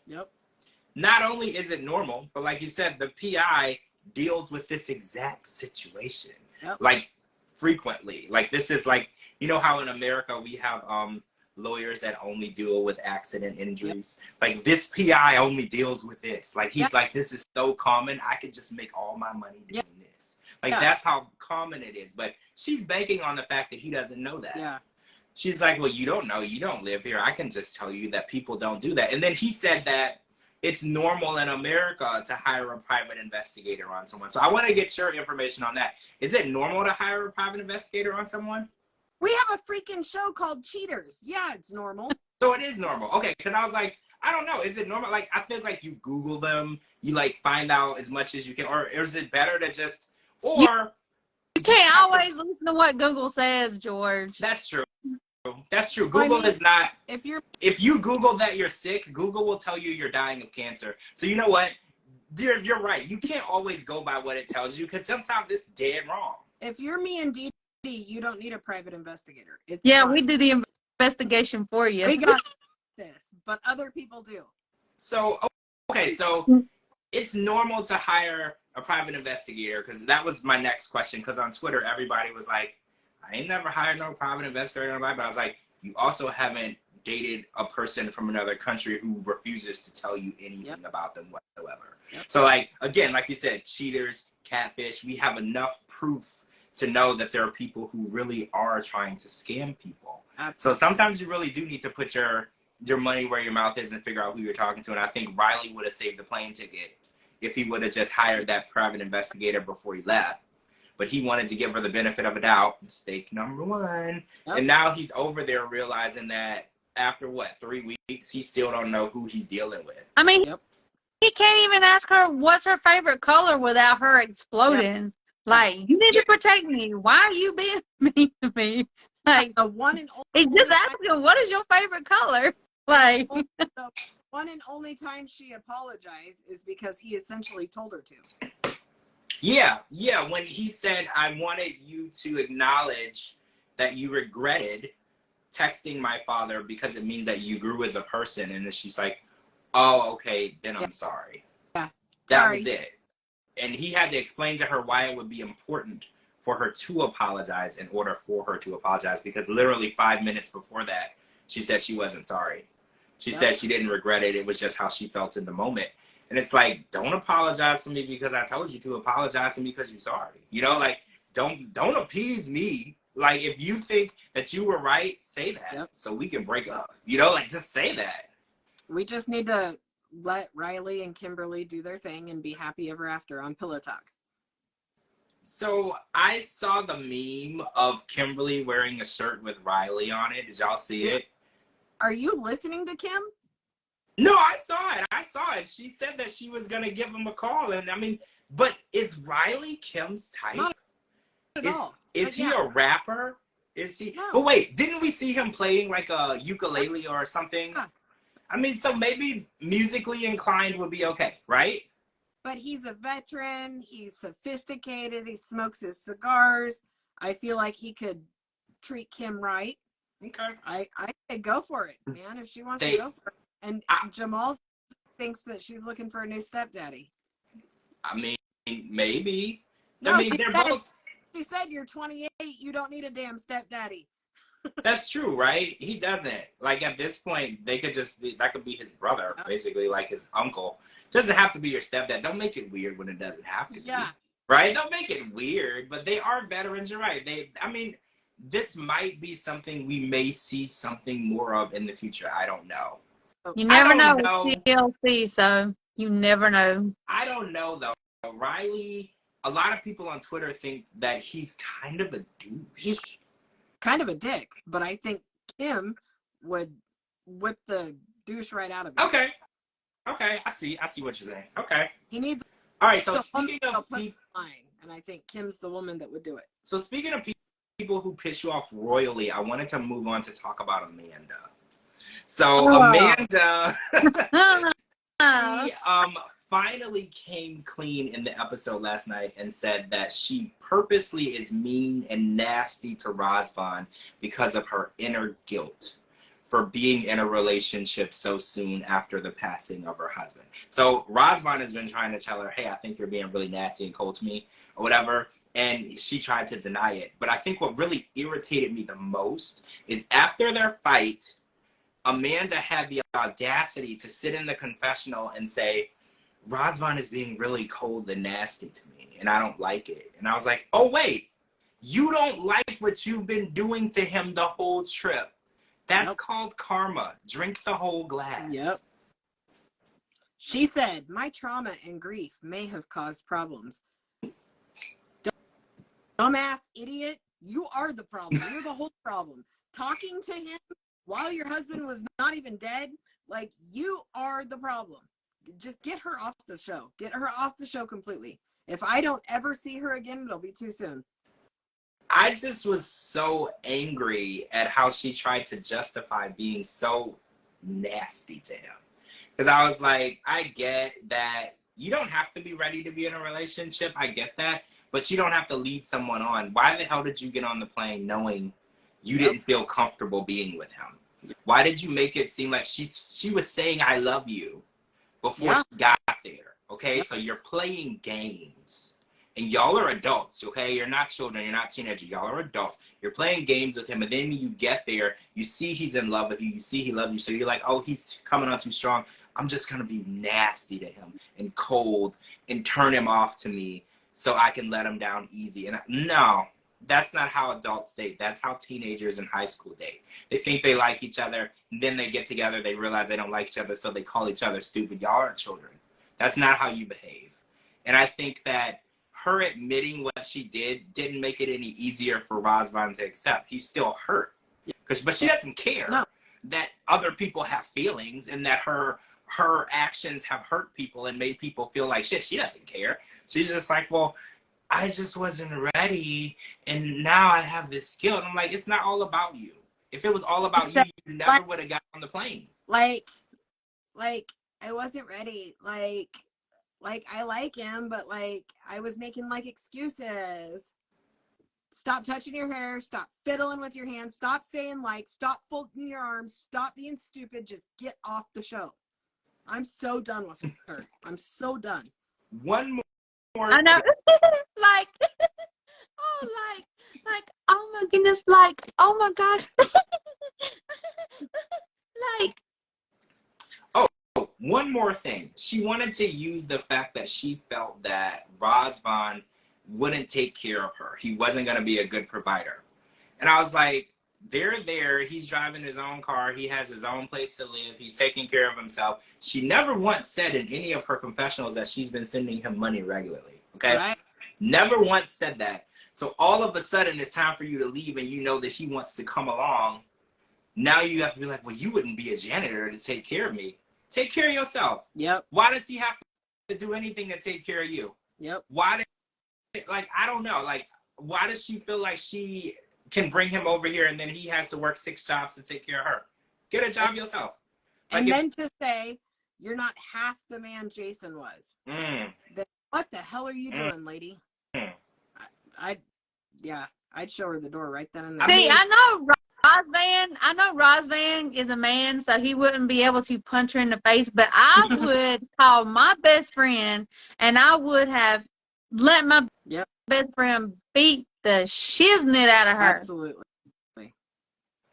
Yep. Not only is it normal, but like you said, the PI deals with this exact situation. Like frequently. Like this is like, you know how in America we have lawyers that only deal with accident injuries. Like this PI only deals with this. Like he's like, this is so common. I could just make all my money doing this. Like that's how common it is. But she's banking on the fact that he doesn't know that. Yeah. She's like, well, you don't know. You don't live here. I can just tell you that people don't do that. And then he said that it's normal in America to hire a private investigator on someone. So I want to get your information on that. Is it normal to hire a private investigator on someone? We have a freaking show called Cheaters. Yeah, it's normal. So it is normal. Okay, because I was like, I don't know. Is it normal? Like, I feel like you Google them, you like find out as much as you can, or is it better to just, or you can't always listen to what Google says, George. That's true. That's true. Google is not. If you Google that you're sick, Google will tell you you're dying of cancer. So you know what? Dear, you're right. You can't always go by what it tells you because sometimes it's dead wrong. If you're me and Dee, you don't need a private investigator. It's fine. We do the investigation for you. We got this, but other people do. So, okay, so it's normal to hire a private investigator because that was my next question because on Twitter, everybody was like, I ain't never hired no private investigator, but I was like, you also haven't dated a person from another country who refuses to tell you anything about them whatsoever. So like, again, like you said, cheaters, catfish, we have enough proof to know that there are people who really are trying to scam people. So sometimes you really do need to put your money where your mouth is and figure out who you're talking to. And I think Riley would have saved the plane ticket if he would have just hired that private investigator before he left. but he wanted to give her the benefit of a doubt. Mistake number one. Yep. And now he's over there realizing that after what, 3 weeks, he still don't know who he's dealing with. I mean, Yep. he can't even ask her what's her favorite color without her exploding. Like, you need to protect me. Why are you being mean to me? Like, The one and he's only just asking, what is your favorite color? Like, the one and only time she apologized is because he essentially told her to. Yeah. When he said, I wanted you to acknowledge that you regretted texting my father because it means that you grew as a person. And then she's like, oh, okay, then I'm sorry. Yeah. That was it. And he had to explain to her why it would be important for her to apologize in order for her to apologize, because literally 5 minutes before that, she said she wasn't sorry. She said she didn't regret it. It was just how she felt in the moment. And it's like, don't apologize to me because I told you to. Apologize to me because you're sorry. You know, like, don't appease me. Like, if you think that you were right, say that so we can break up. You know, like, just say that. We just need to let Riley and Kimberly do their thing and be happy ever after on Pillow Talk. So I saw the meme of Kimberly wearing a shirt with Riley on it. Did y'all see it? Are you listening to Kim? No, I saw it. She said that she was going to give him a call. And I mean, but is Riley Kim's type? Not at all. Is he a rapper? Is he? No. But wait, didn't we see him playing like a ukulele or something? Yeah. I mean, so maybe musically inclined would be okay, right? But he's a veteran. He's sophisticated. He smokes his cigars. I feel like he could treat Kim right. Okay. I say go for it, man. If she wants to go for it. And Jamal thinks that she's looking for a new stepdaddy. I mean, maybe. No, I mean, they're both. She said you're 28. You don't need a damn stepdaddy. That's true, right? He doesn't. Like, at this point, they could just be, that could be his brother, basically, like his uncle. Doesn't have to be your stepdad. Don't make it weird when it doesn't have to be. Yeah. Right? Don't make it weird, but they are veterans, you're right. I mean, this might be something we may see something more of in the future. I don't know. you never know with TLC, so you never know. I don't know, though. Riley, a lot of people on Twitter think that he's kind of a douche. He's kind of a dick, but I think Kim would whip the douche right out of him. Okay, I see what you're saying. Okay. He needs. All right, so speaking of people, and I think Kim's the woman that would do it. So speaking of people who piss you off royally, I wanted to move on to talk about Amanda. So Amanda, she finally came clean in the episode last night and said that she purposely is mean and nasty to Razvan because of her inner guilt for being in a relationship so soon after the passing of her husband. So Razvan has been trying to tell her, hey, I think you're being really nasty and cold to me or whatever. And she tried to deny it. But I think what really irritated me the most is after their fight, Amanda had the audacity to sit in the confessional and say, Razvan is being really cold and nasty to me, and I don't like it. And I was like, oh, wait, you don't like what you've been doing to him the whole trip. That's called karma. Drink the whole glass. Yep. She said, my trauma and grief may have caused problems. Dumbass idiot, you are the problem. You're the whole problem. Talking to him while your husband was not even dead, like, you are the problem. Just get her off the show. Get her off the show completely. If I don't ever see her again, it'll be too soon. I just was so angry at how she tried to justify being so nasty to him. Because I was like, I get that you don't have to be ready to be in a relationship. I get that. But you don't have to lead someone on. Why the hell did you get on the plane knowing you didn't feel comfortable being with him? Why did you make it seem like she was saying I love you before she got there? Okay, so you're playing games. And y'all are adults, okay? You're not children. You're not teenagers. Y'all are adults. You're playing games with him. And then you get there, you see he's in love with you. You see he loves you. So you're like, oh, he's coming on too strong. I'm just going to be nasty to him and cold and turn him off to me so I can let him down easy. And no, that's not how adults date. That's how teenagers in high school date. They think they like each other. And then they get together. They realize they don't like each other. So they call each other stupid. Y'all aren't children. That's not how you behave. And I think that her admitting what she didn't make it any easier for Razvan to accept. He's still hurt. But she doesn't care that other people have feelings and that her actions have hurt people and made people feel like shit. She doesn't care. She's just like, well, I just wasn't ready, and now I have this skill. And I'm like, it's not all about you. If it was all about you, you never would have got on the plane. Like I wasn't ready. Like I like him, but like I was making like excuses. Stop touching your hair. Stop fiddling with your hands. Stop saying like. Stop folding your arms. Stop being stupid. Just get off the show. I'm so done with her. I'm so done. One more. I know. like, oh my goodness, like, oh my gosh. like. Oh, one more thing. She wanted to use the fact that she felt that Razvan wouldn't take care of her. He wasn't going to be a good provider. And I was like, they're there. He's driving his own car. He has his own place to live. He's taking care of himself. She never once said in any of her confessionals that she's been sending him money regularly. Okay? Right. Never once said that. So all of a sudden it's time for you to leave and you know that he wants to come along. Now you have to be like, well, you wouldn't be a janitor to take care of me. Take care of yourself. Yep. Why does he have to do anything to take care of you? Yep. Why did, like, I don't know. Like, why does she feel like she can bring him over here and then he has to work 6 jobs to take care of her? Get a job yourself. Like, And then to say, you're not half the man Jason was. Then What the hell are you doing, lady? I'd show her the door right then and there. See, I know Razvan is a man, so he wouldn't be able to punch her in the face, but I would call my best friend, and I would have let my best friend beat the shiznit out of her. Absolutely.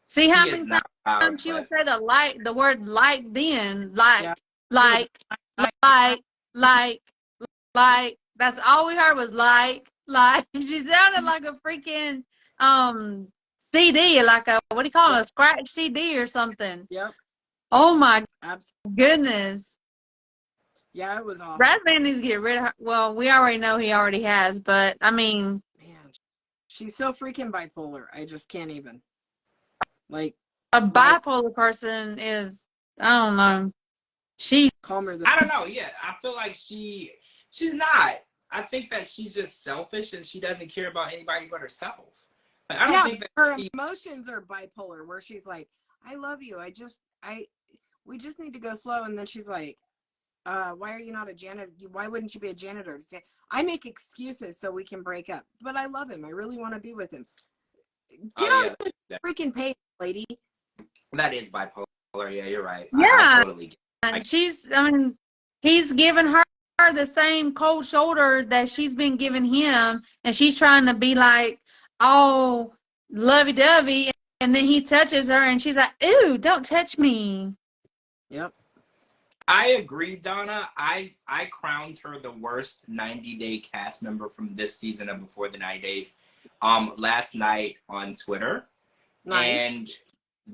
See how many times she would say the word like then, like, that's all we heard was like. She sounded like a freaking CD, like a, what do you call it, a scratch CD or something. Yep. Oh my goodness. goodness. Yeah, it was awful. Razvan needs to get rid of her. Well, we already know he already has, but I mean, man, she's so freaking bipolar. I just can't even. Like, a bipolar person is, I don't know. She calmer than I don't know. Yeah, I feel like she's not. I think that she's just selfish and she doesn't care about anybody but herself. Like, I don't think that her emotions are bipolar, where she's like, I love you. We just need to go slow. And then she's like, why are you not a janitor? Why wouldn't you be a janitor? I make excuses so we can break up, but I love him. I really want to be with him. Get on this freaking page, lady. That is bipolar. Yeah, you're right. Yeah. I totally get it. He's given her the same cold shoulder that she's been giving him, and she's trying to be like, oh, lovey-dovey, and then he touches her, and she's like, ooh, don't touch me. Yep. I agree, Donna. I crowned her the worst 90-day cast member from this season of Before the 90 Days last night on Twitter. Nice. And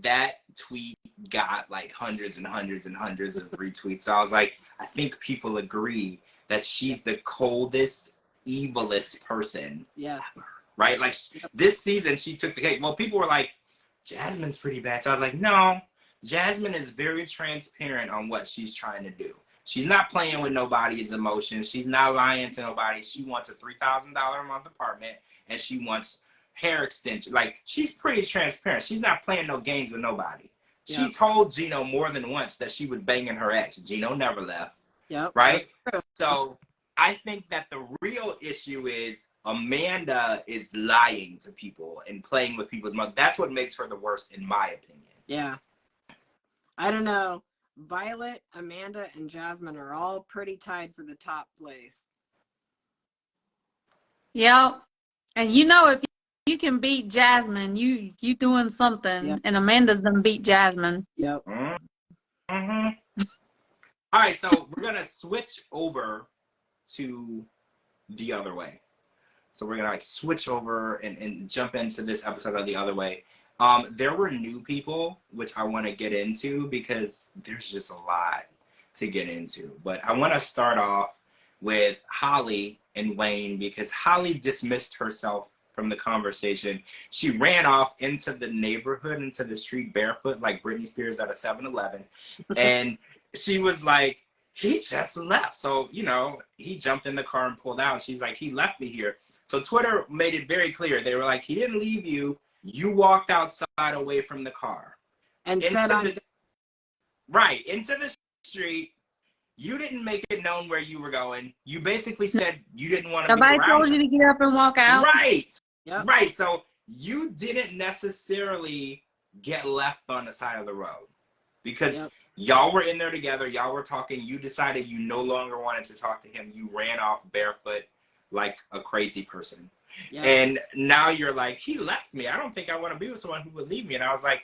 that tweet got like hundreds and hundreds and hundreds of retweets. So I was like, I think people agree that she's the coldest, evilest person ever, right? Like, this season, she took the cake. Well, people were like, Jasmine's pretty bad. So I was like, no, Jasmine is very transparent on what she's trying to do. She's not playing with nobody's emotions. She's not lying to nobody. She wants a $3,000 a month apartment, and she wants hair extension. Like, she's pretty transparent. She's not playing no games with nobody. Yep. She told Gino more than once that she was banging her ex. Gino never left. Yep. Right? So I think that the real issue is Amanda is lying to people and playing with people's money. That's what makes her the worst, in my opinion. Yeah. I don't know. Violet, Amanda, and Jasmine are all pretty tied for the top place. Yep. And you know, if you can beat Jasmine, you doing something. Yep. And Amanda's done beat Jasmine. Yep. Mm-hmm. All right, so we're going to switch over to The Other Way. So we're going to like switch over and jump into this episode of The Other Way. There were new people, which I want to get into because there's just a lot to get into. But I want to start off with Holly and Wayne because Holly dismissed herself from the conversation. She ran off into the neighborhood, into the street barefoot, like Britney Spears at a 7-Eleven. And she was like, he just left. So, you know, he jumped in the car and pulled out. She's like, he left me here. So Twitter made it very clear. They were like, he didn't leave you. You walked outside away from the car. And into said, into the street. You didn't make it known where you were going. You basically said you didn't want to be around. Nobody told you to get up and walk out. Right. Yep. Right. So you didn't necessarily get left on the side of the road because y'all were in there together. Y'all were talking. You decided you no longer wanted to talk to him. You ran off barefoot like a crazy person. Yep. And now you're like, he left me. I don't think I want to be with someone who would leave me. And I was like,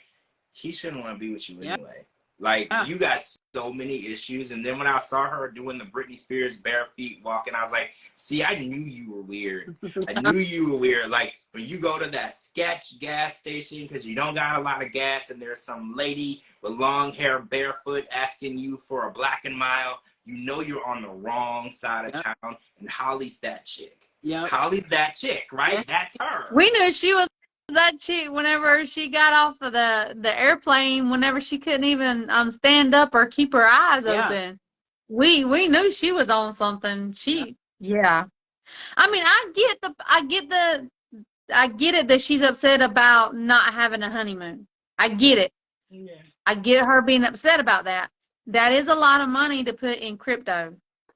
he shouldn't want to be with you anyway. Like, you got so many issues. And then when I saw her doing the Britney Spears bare feet walking, I was like, see, I knew you were weird. I knew you were weird. Like, when you go to that sketch gas station because you don't got a lot of gas and there's some lady with long hair barefoot asking you for a black and mile, you know you're on the wrong side of town. And Holly's that chick. Holly's that chick, right? That's her. We knew she was that chick whenever she got off of the airplane, whenever she couldn't even stand up or keep her eyes open. We knew she was on something. I mean, I get it that she's upset about not having a honeymoon. I get it. Yeah. I get her being upset about that. That is a lot of money to put in crypto.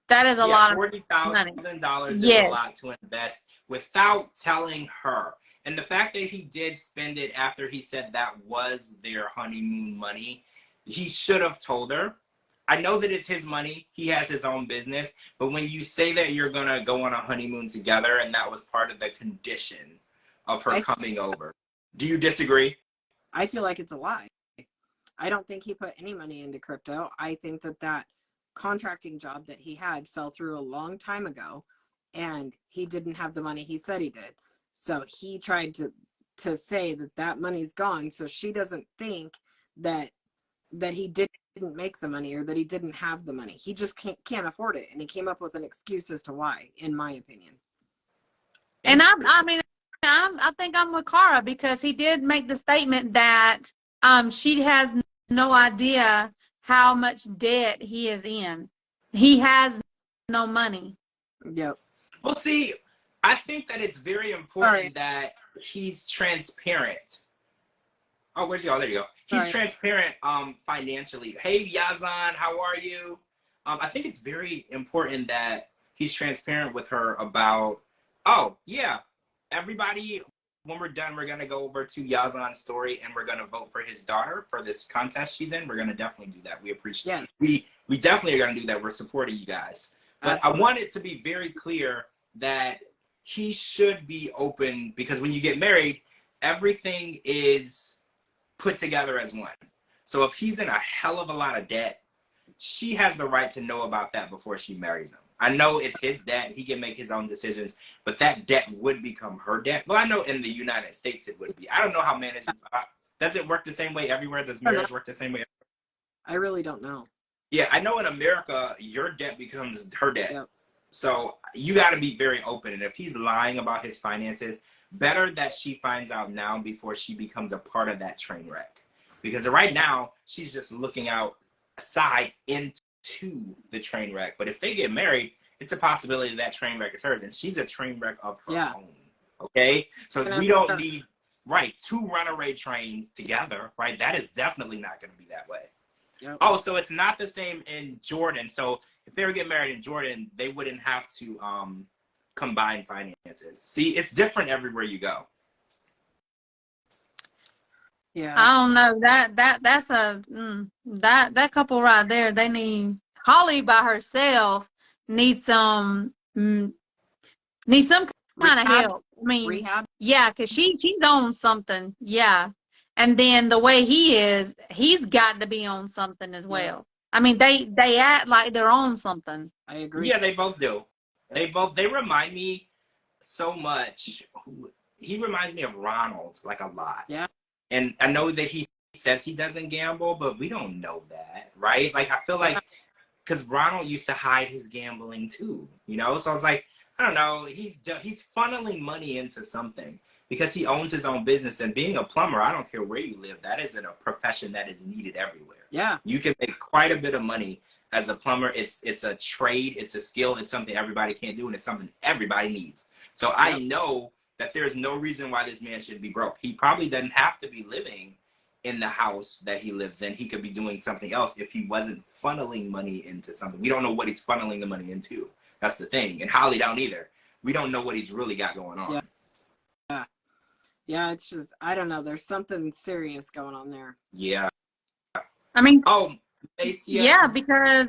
That is a lot of money. $40,000 is a lot to invest without telling her. And the fact that he did spend it after he said that was their honeymoon money, he should have told her. I know that it's his money. He has his own business. But when you say that you're going to go on a honeymoon together and that was part of the condition of her coming over, do you disagree? I feel like it's a lie. I don't think he put any money into crypto. I think that contracting job that he had fell through a long time ago and he didn't have the money he said he did. So he tried to say that money's gone, so she doesn't think that he didn't make the money or that he didn't have the money. He just can't afford it, and he came up with an excuse as to why, in my opinion. And I think I'm with Cara because he did make the statement that she has no idea how much debt he is in. He has no money. Yep. Well, see, I think that it's very important that he's transparent. Oh, where's y'all? There you go. He's transparent financially. Hey, Yazan, how are you? I think it's very important that he's transparent with her about, everybody, when we're done, we're going to go over to Yazan's story and we're going to vote for his daughter for this contest she's in. We're going to definitely do that. We appreciate it. We definitely are going to do that. We're supporting you guys. But I want it to be very clear that he should be open because when you get married, everything is put together as one. So if he's in a hell of a lot of debt, she has the right to know about that before she marries him. I know it's his debt. He can make his own decisions, but that debt would become her debt. Well, I know in the United States it would be. I don't know how marriage, does it work the same way everywhere? Does marriage work the same way? I really don't know. Yeah, I know in America, your debt becomes her debt. Yep. So you got to be very open. And if he's lying about his finances, better that she finds out now before she becomes a part of that train wreck. Because right now, she's just looking outside into the train wreck. But if they get married, it's a possibility that train wreck is hers. And she's a train wreck of her own. Okay? So we don't need, two runaway trains together, right? That is definitely not going to be that way. Yep. Oh, so it's not the same in Jordan. So if they were getting married in Jordan, they wouldn't have to combine finances. See, it's different everywhere you go. Yeah. I don't know. That's that couple right there. They need Holly by herself needs some kind of help. I mean, rehab. Yeah, because she's on something. Yeah. And then the way he's got to be on something as well. Yeah. I mean, they act like they're on something. I agree. Yeah, they both do. They remind me so much. He reminds me of Ronald, like a lot. Yeah. And I know that he says he doesn't gamble, but we don't know that, right? Like, I feel like, because Ronald used to hide his gambling too, you know? So I was like, I don't know, he's funneling money into something because he owns his own business. And being a plumber, I don't care where you live, that isn't a profession that is needed everywhere. Yeah. You can make quite a bit of money as a plumber. It's a trade, it's a skill, it's something everybody can't do, and it's something everybody needs. So yep. I know that there's no reason why this man should be broke. He probably doesn't have to be living in the house that he lives in. He could be doing something else if he wasn't funneling money into something. We don't know what he's funneling the money into. That's the thing. And Holly don't either. We don't know what he's really got going on. Yeah. Yeah, it's just, I don't know. There's something serious going on there. Yeah. I mean, yeah, because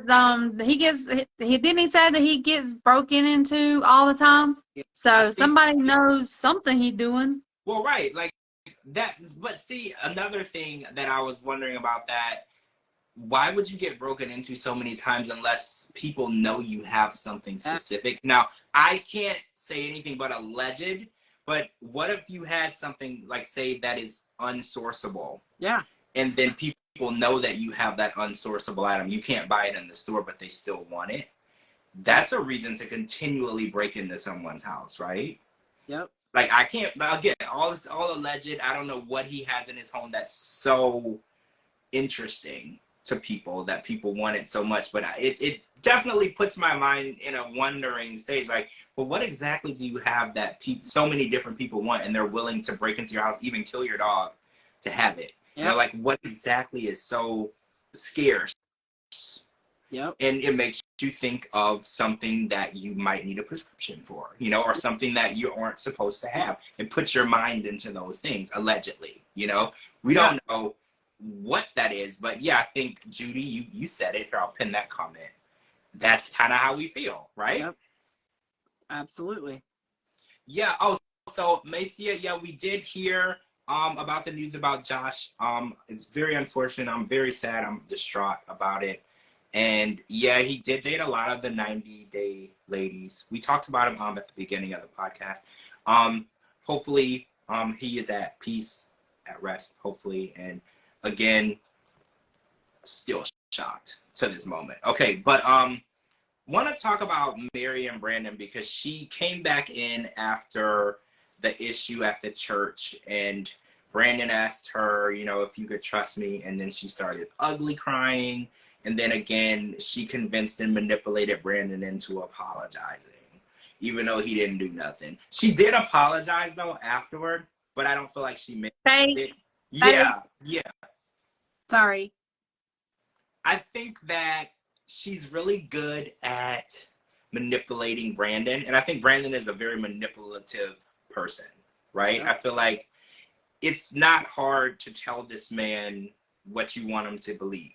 he didn't he say that he gets broken into all the time. So somebody knows something he's doing. Well, right, like that. But see, another thing that I was wondering about that. Why would you get broken into so many times unless people know you have something specific? Now, I can't say anything but alleged. But what if you had something like, say, that is unsourceable? Yeah. And then people know that you have that unsourceable item. You can't buy it in the store, but they still want it. That's a reason to continually break into someone's house, right? Yep. Like, I can't, again, all alleged. I don't know what he has in his home that's so interesting to people that people want it so much. But it definitely puts my mind in a wondering stage. Like, well, what exactly do you have that so many different people want, and they're willing to break into your house, even kill your dog to have it? Yep. You know, like, what exactly is so scarce? Yep. And it makes you think of something that you might need a prescription for, you know, or something that you aren't supposed to have. It puts your mind into those things, allegedly, you know? We don't know what that is, but yeah, I think, Judy, you said it. Here, I'll pin that comment. That's kind of how we feel, right? Yep. Absolutely. Yeah. Oh, so Mossey, yeah, we did hear about the news about Josh. It's very unfortunate. I'm very sad. I'm distraught about it. And yeah, he did date a lot of the 90-day ladies. We talked about him at the beginning of the podcast. Hopefully, he is at peace, at rest, hopefully. And again, still shocked to this moment. Okay, but want to talk about Mary and Brandon because she came back in after the issue at the church, and Brandon asked her, you know, if you could trust me, and then she started ugly crying, and then again she convinced and manipulated Brandon into apologizing, even though he didn't do nothing. She did apologize though afterward, but I don't feel like she meant it. Yeah. Sorry. I think that she's really good at manipulating Brandon. And I think Brandon is a very manipulative person, right? Yeah. I feel like it's not hard to tell this man what you want him to believe.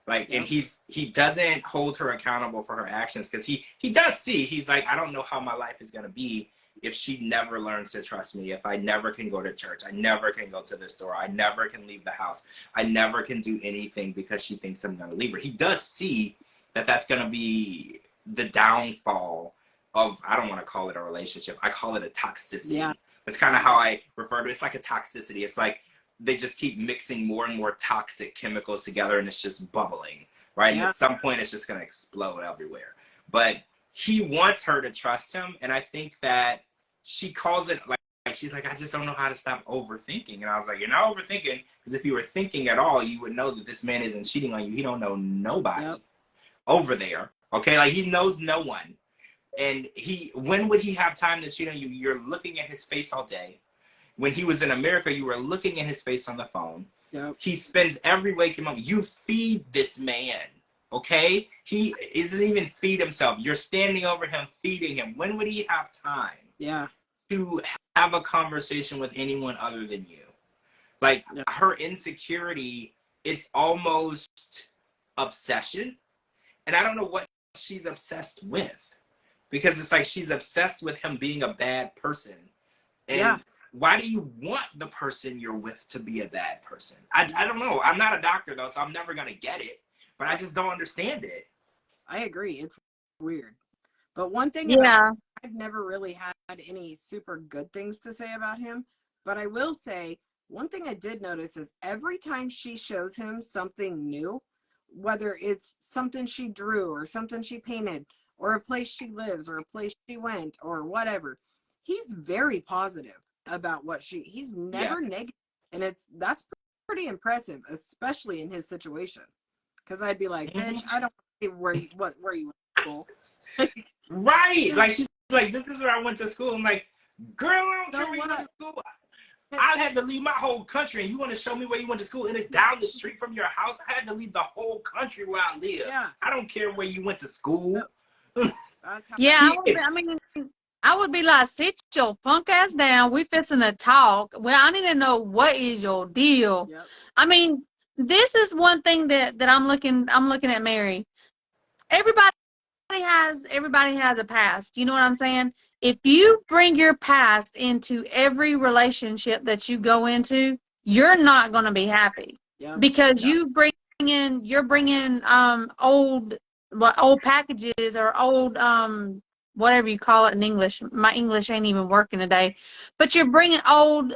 Like, and he doesn't hold her accountable for her actions because he does see, he's like, I don't know how my life is going to be if she never learns to trust me, if I never can go to church, I never can go to the store, I never can leave the house, I never can do anything because she thinks I'm going to leave her. He does see that that's going to be the downfall of, I don't want to call it a relationship, I call it a toxicity. Yeah. That's kind of how I refer to it. It's like a toxicity. It's like they just keep mixing more and more toxic chemicals together and it's just bubbling, right? Yeah. And at some point it's just going to explode everywhere. But he wants her to trust him, and I think that she calls it like she's like, I just don't know how to stop overthinking. And I was like, you're not overthinking, because if you were thinking at all, you would know that this man isn't cheating on you. He don't know nobody over there. Okay, like he knows no one. And when would he have time to cheat on you? You're looking at his face all day. When he was in America, you were looking at his face on the phone. Yep. He spends every waking moment. You feed this man. Okay? He doesn't even feed himself. You're standing over him, feeding him. When would he have time to have a conversation with anyone other than you? Like, her insecurity, it's almost obsession. And I don't know what she's obsessed with. Because it's like she's obsessed with him being a bad person. And why do you want the person you're with to be a bad person? I don't know. I'm not a doctor, though, so I'm never going to get it. But I just don't understand it. I agree. It's weird. But one thing about him, I've never really had any super good things to say about him. But I will say, one thing I did notice is every time she shows him something new, whether it's something she drew or something she painted or a place she lives or a place she went or whatever. He's very positive about he's never negative. And that's pretty impressive, especially in his situation. Because I'd be like, bitch, I don't see where you went to school. Right. Like, she's like, this is where I went to school. I'm like, girl, I don't care where you went to school. I had to leave my whole country, and you want to show me where you went to school? And it's down the street from your house. I had to leave the whole country where I live. Yeah. I don't care where you went to school. That's how Yeah, I would be like, sit your punk ass down. We fixing to talk. Well, I need to know what is your deal. Yep. I mean, this is one thing that I'm looking at Mary. Everybody has a past. You know what I'm saying? If you bring your past into every relationship that you go into, you're not going to be happy. Yep. Because you're bringing old packages or old whatever you call it in English. My English ain't even working today. But you're bringing old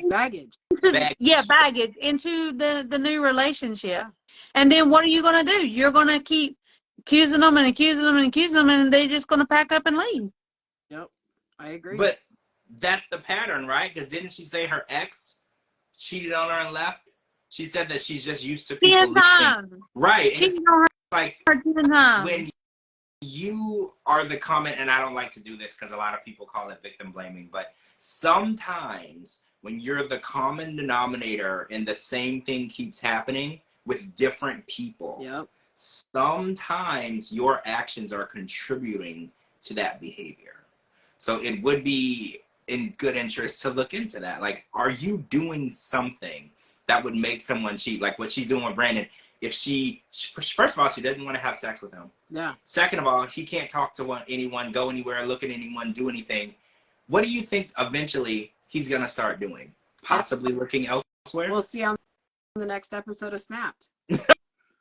baggage. Baggage into the new relationship. Yeah. And then what are you going to do? You're going to keep accusing them, and they're just going to pack up and leave. Yep, I agree. But that's the pattern, right? Because didn't she say her ex cheated on her and left? She said that she's just used to people leaving. Right. Cheated on her. Like, 10 times. When you are the comment, and I don't like to do this because a lot of people call it victim blaming, but sometimes when you're the common denominator and the same thing keeps happening with different people, yep, sometimes your actions are contributing to that behavior. So it would be in good interest to look into that. Like, are you doing something that would make someone cheat? Like what she's doing with Brandon. If first of all, she doesn't want to have sex with him. Yeah. Second of all, he can't talk to anyone, go anywhere, look at anyone, do anything. What do you think eventually he's going to start doing? Possibly looking elsewhere? We'll see on the next episode of Snapped.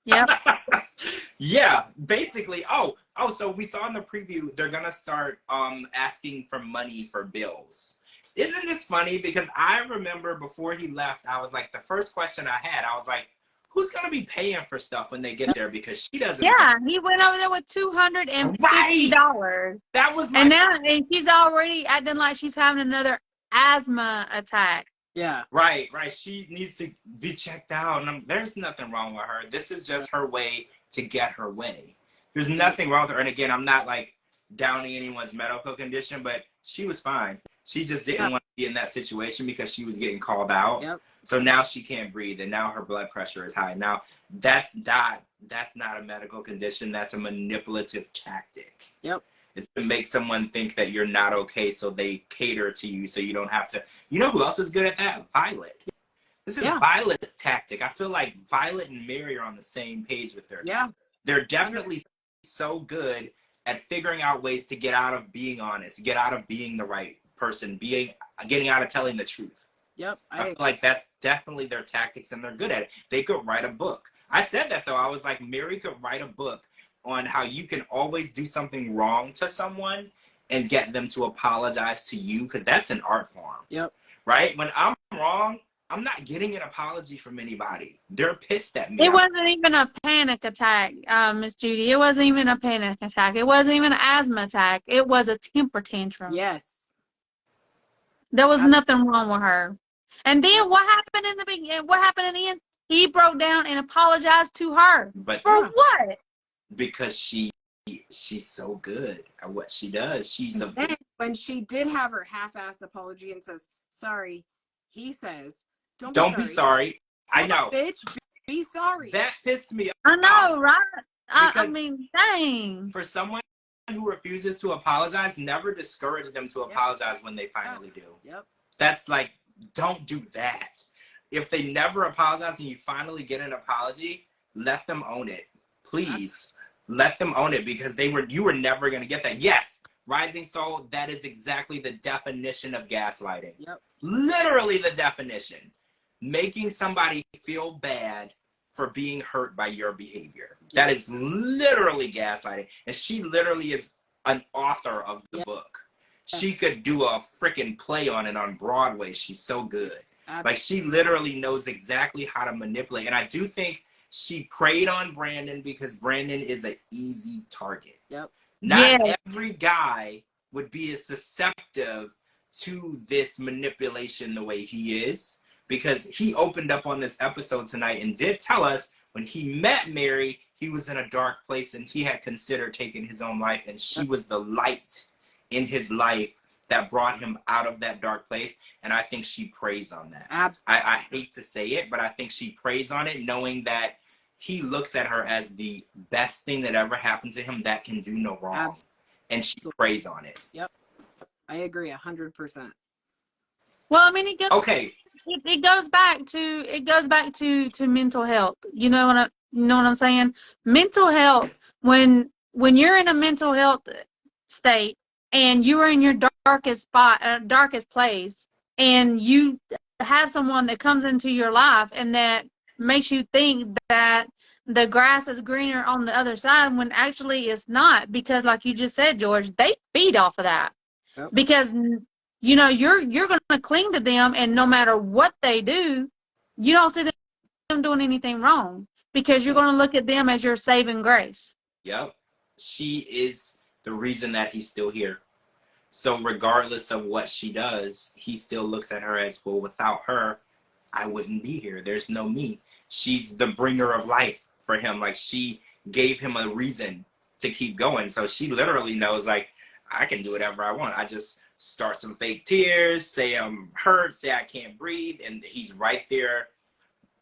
Yep. Yeah, basically. Oh, so we saw in the preview, they're going to start asking for money for bills. Isn't this funny? Because I remember before he left, I was like, the first question I had, I was like, who's going to be paying for stuff when they get there? Because she doesn't. Yeah, he went over there with $250. Right. That was my. And she's already acting like she's having another asthma attack. Yeah. Right. She needs to be checked out. And there's nothing wrong with her. This is just her way to get her way. There's nothing wrong with her. And again, I'm not like downing anyone's medical condition, but she was fine. She just didn't want to be in that situation because she was getting called out. Yep. So now she can't breathe, and now her blood pressure is high. Now that's not a medical condition. That's a manipulative tactic. Yep. It's to make someone think that you're not okay, so they cater to you, so you don't have to. You know who else is good at that? Violet. This is Violet's tactic. I feel like Violet and Mary are on the same page with their. Yeah. They're definitely so good at figuring out ways to get out of being honest, get out of being the right person, getting out of telling the truth. Yep. I feel like that's definitely their tactics, and they're good at it. They could write a book. I said that, though. I was like, Mary could write a book on how you can always do something wrong to someone and get them to apologize to you, because that's an art form. Yep. Right? When I'm wrong, I'm not getting an apology from anybody. They're pissed at me. It wasn't even a panic attack, Miss Judy. It wasn't even a panic attack. It wasn't even an asthma attack. It was a temper tantrum. Yes. There was nothing wrong with her. And then what happened in the beginning? What happened in the end? He broke down and apologized to her. But for what? Because she's so good at what she does. And when she did have her half-assed apology and says, sorry, he says, don't be sorry. I know. Bitch, be sorry. That pissed me off. I know, right? I mean, dang. For someone who refuses to apologize, never discourage them to apologize when they finally do. Yep. That's like, don't do that. If they never apologize and you finally get an apology, let them own it. Please. Let them own it, because you were never going to get that. Yes, Rising Soul, that is exactly the definition of gaslighting. Yep. Literally the definition. Making somebody feel bad for being hurt by your behavior. Yes. That is literally gaslighting. And she literally is an author of the book. She could do a freaking play on it on Broadway. She's so good. Like, she literally knows exactly how to manipulate. And I do think She preyed on Brandon because Brandon is an easy target. Yep. Not Yeah. every guy would be as susceptible to this manipulation the way he is, because he opened up on this episode tonight and did tell us when he met Mary, he was in a dark place and he had considered taking his own life, and she was the light in his life that brought him out of that dark place. And I think she preys on that. Absolutely. I hate to say it, but I think she preys on it, knowing that he looks at her as the best thing that ever happened to him that can do no wrong. Absolutely. And she preys on it. Yep. I agree 100%. Well, I mean, it goes. Okay. It goes back to mental health. You know what I'm saying? Mental health. When you're in a mental health state and you are in your darkest spot, darkest place, and you have someone that comes into your life and that makes you think that the grass is greener on the other side when actually it's not, because like you just said, George, they feed off of that. Yep. Because you know, you're going to cling to them, and no matter what they do, you don't see them doing anything wrong because you're going to look at them as your saving grace. Yep. She is the reason that he's still here. So regardless of what she does, he still looks at her as, well, without her, I wouldn't be here. There's no me. She's the bringer of life for him. Like, she gave him a reason to keep going. So she literally knows, like, I can do whatever I want. I just start some fake tears, say I'm hurt, say I can't breathe, and he's right there.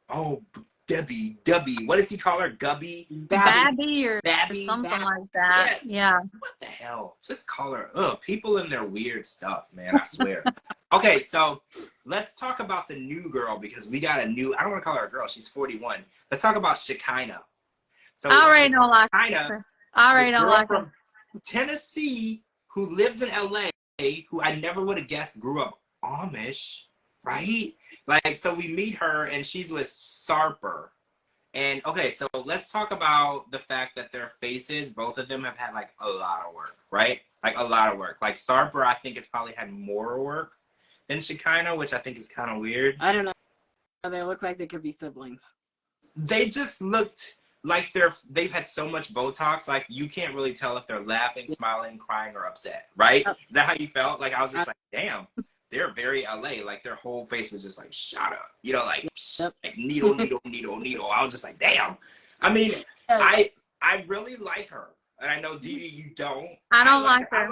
Oh, Debbie, what does he call her? Gubby? Babby or Babby? something like that. Yeah. What the hell? Just call her. Ugh, people and their weird stuff, man, I swear. Okay, so let's talk about the new girl, because we got a new, I don't want to call her a girl, she's 41. Let's talk about Shekinah. So I already don't like Shekinah, her. I already don't like her. From Tennessee, who lives in LA, who I never would have guessed grew up Amish, right? Like, so we meet her and she's with Sarper. And okay, so let's talk about the fact that their faces, both of them have had like a lot of work, right? Like a lot of work. Like Sarper, I think, has probably had more work than Shekinah, which I think is kind of weird. I don't know. They look like they could be siblings. They just looked like they've had so much Botox, like you can't really tell if they're laughing, smiling, crying, or upset, right? Is that how you felt? Like, I was just like, damn, they're very LA. Like, their whole face was just like, shut up. You know, like, like needle. I was just like, damn. I mean, I really like her. And I know, Dee Dee, you don't. I don't like her.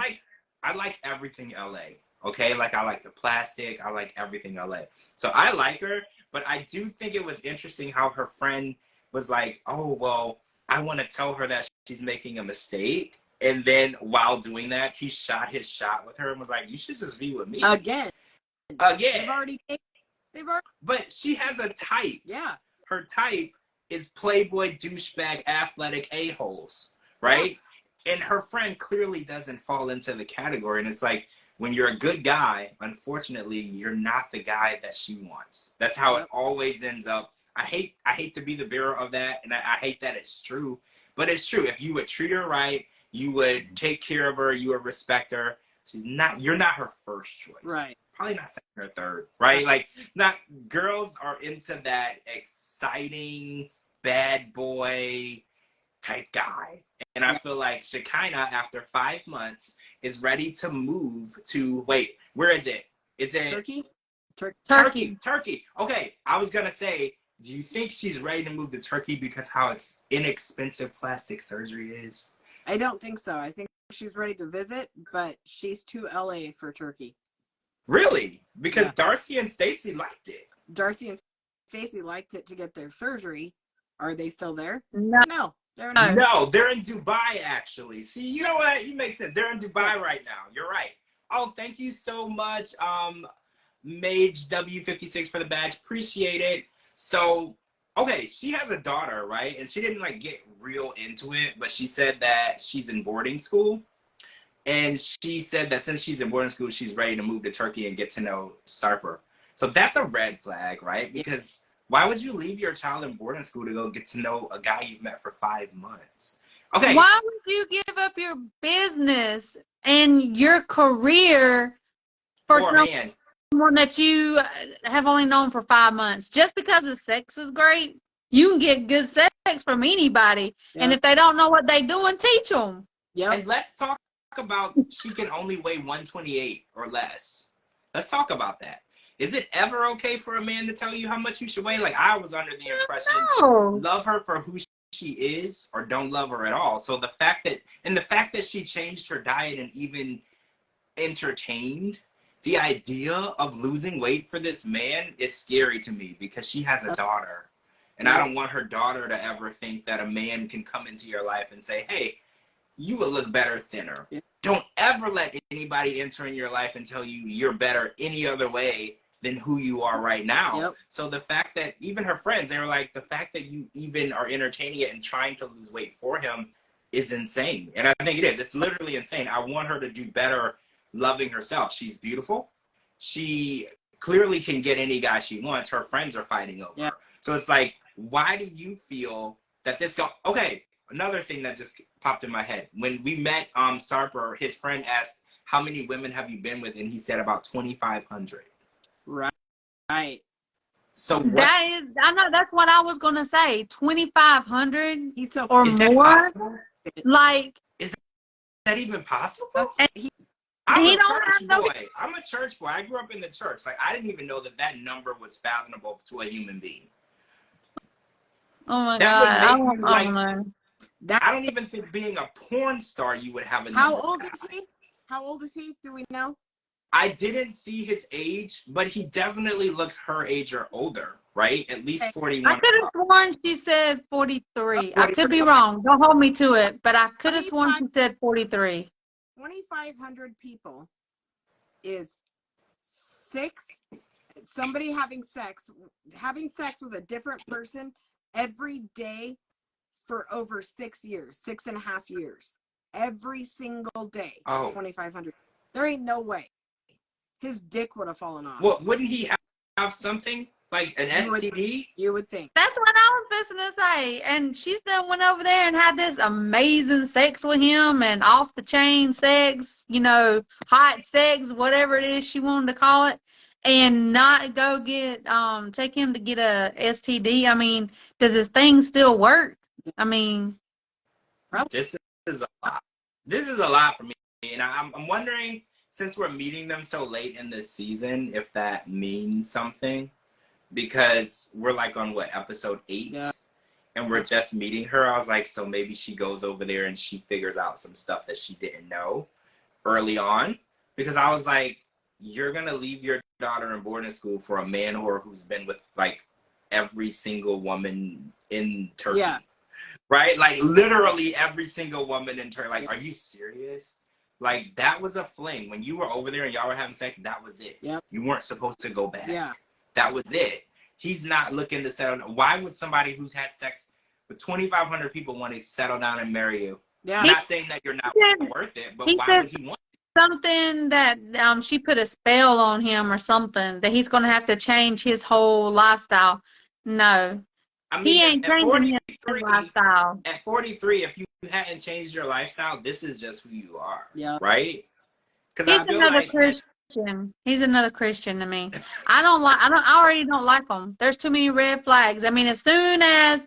I like everything LA, okay? Like, I like the plastic. I like everything LA. So I like her, but I do think it was interesting how her friend was like, oh, well, I want to tell her that she's making a mistake. And then while doing that, he shot his shot with her and was like, you should just be with me. Again. They've already. But she has a type. Yeah. Her type is playboy, douchebag, athletic a-holes, right? Yeah. And her friend clearly doesn't fall into the category. And it's like, when you're a good guy, unfortunately, you're not the guy that she wants. That's how it always ends up. I hate to be the bearer of that, and I hate that it's true, but it's true. If you would treat her right, you would take care of her, you would respect her. You're not her first choice. Right. Probably not second or third, right? Like, girls are into that exciting bad boy type guy. And I feel like Shekinah, after 5 months, is ready to move to, wait, where is it? Is it Turkey. Okay, I was gonna say, do you think she's ready to move to Turkey because how inexpensive plastic surgery is? I don't think so. I think she's ready to visit, but she's too LA for Turkey. Really? Because Darcy and Stacy liked it. Darcy and Stacy liked it to get their surgery. Are they still there? No. They're not. No, they're in Dubai, actually. See, you know what? You make sense. They're in Dubai right now. You're right. Oh, thank you so much, Mage W56 for the badge. Appreciate it. So, okay, she has a daughter, right? And she didn't, like, get real into it, but she said that she's in boarding school. And she said that since she's in boarding school, she's ready to move to Turkey and get to know Sarper. So that's a red flag, right? Because why would you leave your child in boarding school to go get to know a guy you've met for 5 months? Okay. Why would you give up your business and your career for someone that you have only known for 5 months? Just because the sex is great? You can get good sex from anybody. Yeah. And if they don't know what they doing, teach them. Yep. And let's talk about she can only weigh 128 or less. Let's talk about that. Is it ever okay for a man to tell you how much you should weigh? Like, I was under the impression, No. love her for who she is or don't love her at all. So the fact that she changed her diet and even entertained the idea of losing weight for this man is scary to me, because she has a daughter. And I don't want her daughter to ever think that a man can come into your life and say, hey, you will look better thinner. Yeah. Don't ever let anybody enter in your life and tell you you're better any other way than who you are right now. Yep. So the fact that even her friends, they were like, the fact that you even are entertaining it and trying to lose weight for him is insane. And I think it is. It's literally insane. I want her to do better loving herself. She's beautiful. She clearly can get any guy she wants. Her friends are fighting over her. So it's like, why do you feel that this guy... Okay, another thing that just popped in my head. When we met Sarper, his friend asked, how many women have you been with? And he said about 2,500. Right. So what, I know that's what I was gonna say. 2,500 so or more. Like, is that even possible? I'm a church boy. I grew up in the church. Like, I didn't even know that number was fathomable to a human being. Oh my God! I don't even think being a porn star you would have a number. How old is he? How old is he? Do we know? I didn't see his age, but he definitely looks her age or older, right? At least 41. I could have sworn she said 43. I could be wrong. Don't hold me to it, but I could have sworn she said 43. 2,500 people is somebody having sex with a different person every day for over 6 years, 6.5 years, every single day. 2,500. There ain't no way his dick would have fallen off. Well, wouldn't he have something like an STD? You would think. That's what I was fixing to say. And she still went over there and had this amazing sex with him, and off the chain sex, hot sex, whatever it is she wanted to call it, and not go take him to get a STD. I mean, does his thing still work? I mean, this is a lot. This is a lot for me, and I'm wondering, since we're meeting them so late in this season, if that means something, because we're like on episode 8, and we're just meeting her. I was like, so maybe she goes over there and she figures out some stuff that she didn't know early on, because I was like, you're gonna leave your daughter in boarding school for a man whore who's been with like every single woman in Turkey, right? Like literally every single woman in Turkey. Like, are you serious? Like, that was a fling. When you were over there and y'all were having sex, that was it. Yep. You weren't supposed to go back. Yeah. That was it. He's not looking to settle down. Why would somebody who's had sex with 2,500 people want to settle down and marry you? Yeah. I'm not saying that you're not worth it, but why would he want it? Something that she put a spell on him or something, that he's going to have to change his whole lifestyle. No. I mean, he ain't changing his lifestyle. At 43, if you hadn't changed your lifestyle, this is just who you are. Yeah. Right? Because I feel like Christian. He's another Christian to me. I already don't like him. There's too many red flags. I mean, as soon as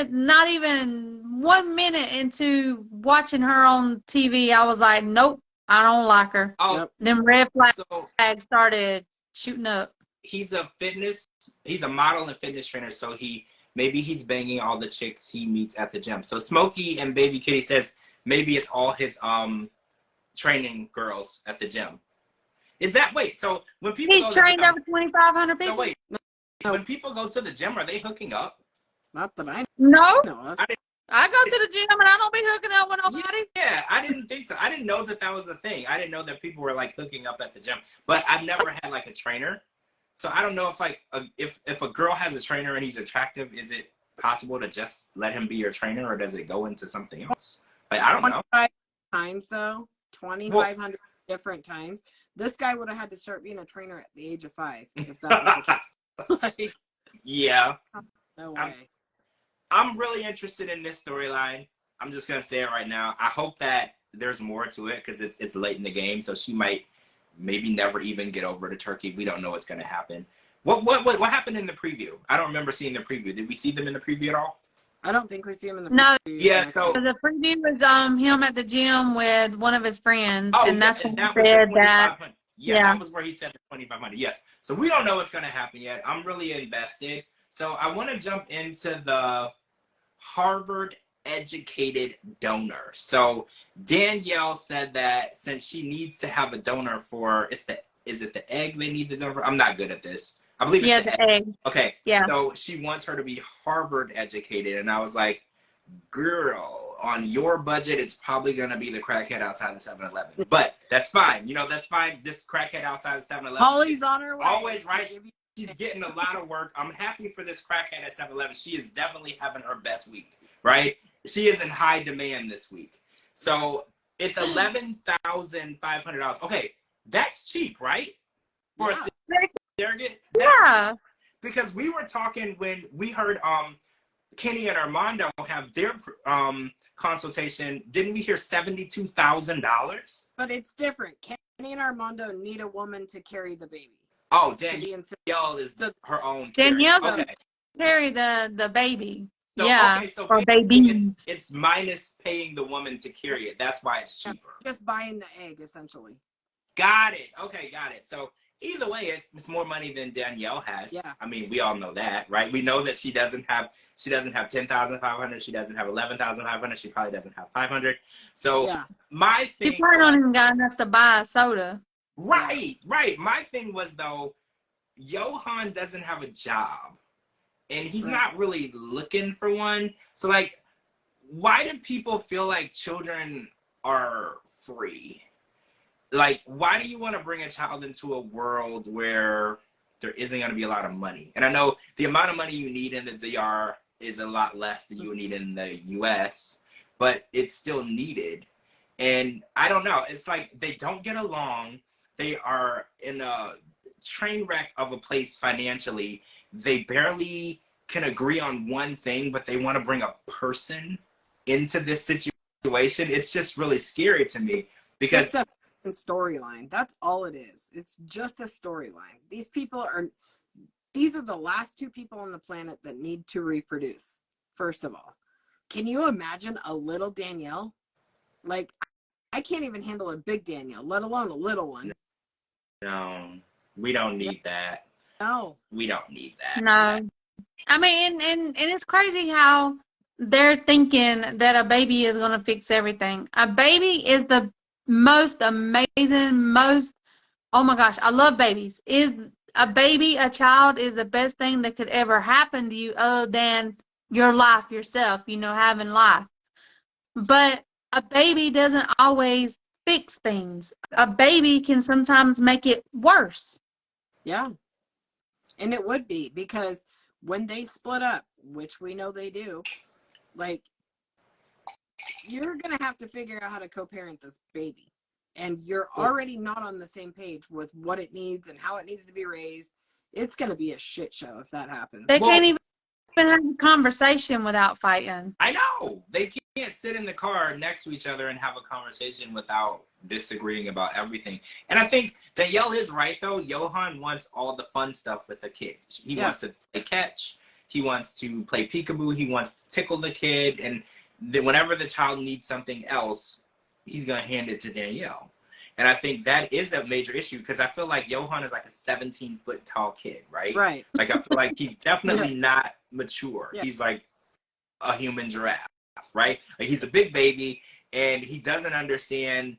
not even 1 minute into watching her on TV, I was like, nope, I don't like her. Oh, them red flags started shooting up. He's a model and fitness trainer, so maybe he's banging all the chicks he meets at the gym. So Smokey and Baby Kitty says maybe it's all his training girls at the gym. Is that so when people he's trained over 2,500 people? So when people go to the gym, are they hooking up? Not that I know. No. I go to the gym and I don't be hooking up with nobody. Yeah, I didn't think so. I didn't know that was a thing. I didn't know that people were like hooking up at the gym. But I've never had like a trainer. So I don't know if if a girl has a trainer and he's attractive, is it possible to just let him be your trainer, or does it go into something else? Like, I don't know. 25 times though, 2,500 different times. This guy would have had to start being a trainer at the age of 5 if that was the case. Yeah. No way. I'm really interested in this storyline. I'm just gonna say it right now. I hope that there's more to it, because it's late in the game, so she might maybe never even get over to Turkey. We don't know what's gonna happen. What happened in the preview? I don't remember seeing the preview. Did we see them in the preview at all? I don't think we see him in the No. preview Yeah, next so week. The preview was him at the gym with one of his friends, oh, and yeah, that's and when that he was the said that. 2,500. Yeah, Yeah. that was where he said the 2,500. Yes. So we don't know what's going to happen yet. I'm really invested. So I want to jump into the Harvard educated donor. So Danielle said that since she needs to have a donor for is it the egg they need the donor for? I'm not good at this. I believe it's Yeah, the the egg. egg. Okay. Yeah. So she wants her to be Harvard educated, and I was like, girl, on your budget, it's probably going to be the crackhead outside the 7-Eleven. But that's fine. You know, that's fine. This crackhead outside the 7-Eleven. Holly's on her way. Always right. She's getting a lot of work. I'm happy for this crackhead at 7-Eleven. She is definitely having her best week, right? She is in high demand this week. So it's $11,500. Okay, that's cheap, right? For a surrogate? Yeah. Because we were talking when we heard Kenny and Armando have their consultation. Didn't we hear $72,000? But it's different. Kenny and Armando need a woman to carry the baby. Oh, Danielle is her own carrier. Danielle Okay. carry the baby. So, yeah. Okay, so or babies. It's minus paying the woman to carry it. That's why it's cheaper. Just buying the egg, essentially. Got it. Okay, got it. So either way, it's more money than Danielle has. Yeah. I mean, we all know that, right? We know that she doesn't have 10,500. She doesn't have 11,500. She probably doesn't have 500. So my thing. She probably don't even got enough to buy a soda. Right. My thing was though, Johan doesn't have a job, and he's not really looking for one. So like, why do people feel like children are free? Like, why do you want to bring a child into a world where there isn't going to be a lot of money? And I know the amount of money you need in the DR is a lot less than you need in the US, but it's still needed. And I don't know. It's like they don't get along. They are in a train wreck of a place financially. They barely can agree on one thing, but they want to bring a person into this situation. It's just really scary to me because storyline. That's all it is. It's just a storyline. These are the last two people on the planet that need to reproduce. First of all, can you imagine a little Danielle? Like, I can't even handle a big Danielle, let alone a little one. No, we don't need that. No, we don't need that. No, I mean, and it's crazy how they're thinking that a baby is gonna fix everything. A baby is the most amazing, oh my gosh, I love babies. A child is the best thing that could ever happen to you other than your life yourself, having life. But a baby doesn't always fix things. A baby can sometimes make it worse. Yeah. And it would be, because when they split up, which we know they do, like, you're going to have to figure out how to co-parent this baby. And you're already not on the same page with what it needs and how it needs to be raised. It's going to be a shit show if that happens. They can't even have a conversation without fighting. I know. They can't sit in the car next to each other and have a conversation without disagreeing about everything. And I think Danielle is right, though. Johan wants all the fun stuff with the kid. He wants to play catch. He wants to play peekaboo. He wants to tickle the kid. And whenever the child needs something else, he's going to hand it to Danielle. And I think that is a major issue, because I feel like Johan is like a 17-foot tall kid, right? Right. Like, I feel like he's definitely not mature. Yeah. He's like a human giraffe, right? Like, he's a big baby, and he doesn't understand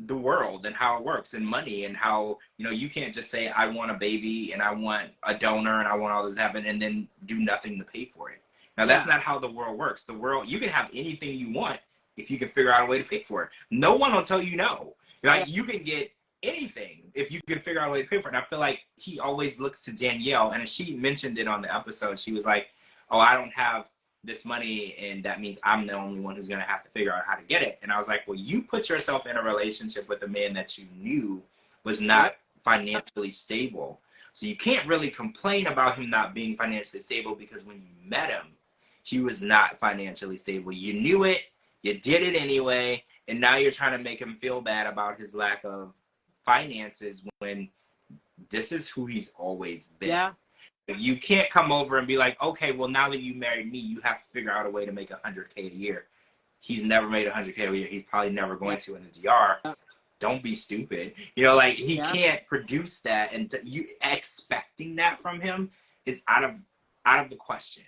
the world and how it works and money and how, you can't just say, I want a baby and I want a donor and I want all this to happen and then do nothing to pay for it. Now, that's not how the world works. The world, you can have anything you want if you can figure out a way to pay for it. No one will tell you no. Like, you can get anything if you can figure out a way to pay for it. And I feel like he always looks to Danielle, and she mentioned it on the episode. She was like, oh, I don't have this money, and that means I'm the only one who's going to have to figure out how to get it. And I was like, well, you put yourself in a relationship with a man that you knew was not financially stable. So you can't really complain about him not being financially stable, because when you met him, he was not financially stable. You knew it, you did it anyway, and now you're trying to make him feel bad about his lack of finances when this is who he's always been. Yeah. You can't come over and be like, okay, well, now that you married me, you have to figure out a way to make $100K a year. He's never made $100K a year. He's probably never going to in the DR. Don't be stupid. You know, like, he can't produce that, and you expecting that from him is out of the question.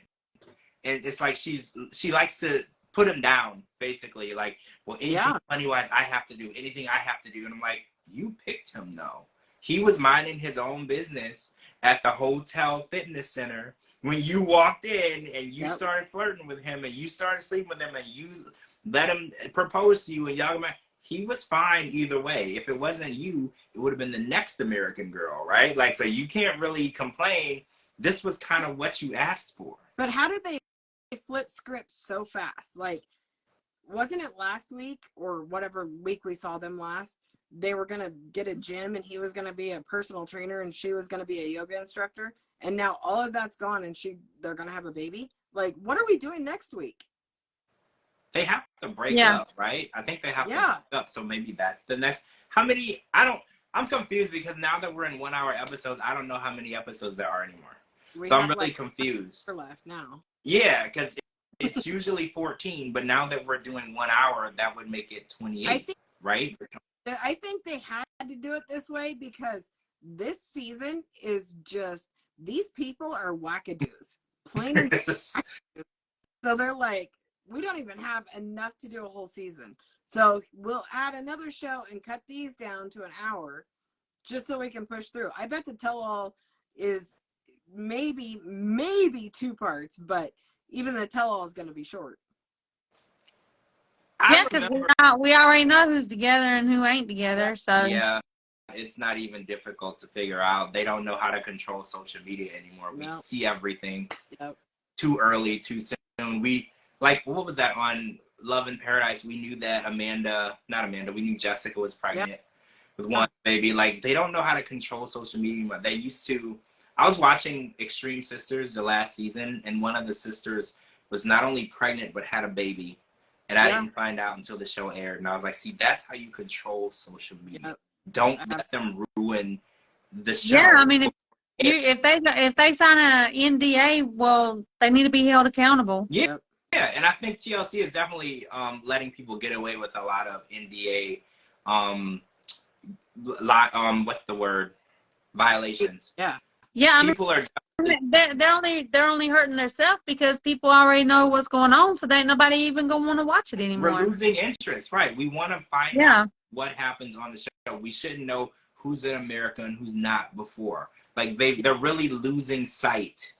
And it's like she likes to put him down, basically. Like, well, anything money-wise I have to do, anything I have to do. And I'm like, you picked him, though. He was minding his own business at the hotel fitness center when you walked in and you started flirting with him and you started sleeping with him and you let him propose to you and y'all, he was fine either way. If it wasn't you, it would have been the next American girl, right? Like, so you can't really complain. This was kind of what you asked for. But how did they flip scripts so fast? Like, wasn't it last week or whatever week we saw them last? They were going to get a gym and he was going to be a personal trainer and she was going to be a yoga instructor. And now all of that's gone and they're going to have a baby. Like, what are we doing next week? They have to break up, right? I think they have to break up. So maybe that's the next. I'm confused because now that we're in 1 hour episodes, I don't know how many episodes there are anymore. So I'm really confused. Left now. Yeah, because it's usually 14, but now that we're doing 1 hour, that would make it 28, right? I think they had to do it this way because this season is just, these people are wackadoos. Plain and simple. So they're like, we don't even have enough to do a whole season. So we'll add another show and cut these down to an hour just so we can push through. I bet the tell-all is maybe 2 parts, but even the tell-all is going to be short. Yeah, because we already know who's together and who ain't together. So yeah, it's not even difficult to figure out. They don't know how to control social media anymore. We see everything too early, too soon. Like, what was that on Love in Paradise? We knew that we knew Jessica was pregnant with one baby. Like, they don't know how to control social media. They used to. I was watching Extreme Sisters the last season, and one of the sisters was not only pregnant, but had a baby. And I didn't find out until the show aired. And I was like, see, that's how you control social media. Don't let them ruin the show. Yeah, I mean, if they sign an NDA, well, they need to be held accountable. Yeah. Yeah, and I think TLC is definitely letting people get away with a lot of NDA, what's the word? Violations. Yeah. Yeah, I mean, people are. They're only hurting themselves because people already know what's going on, so ain't nobody even gonna want to watch it anymore. We're losing interest, right? We want to find out what happens on the show. We shouldn't know who's an American and who's not before. Like, they're really losing sight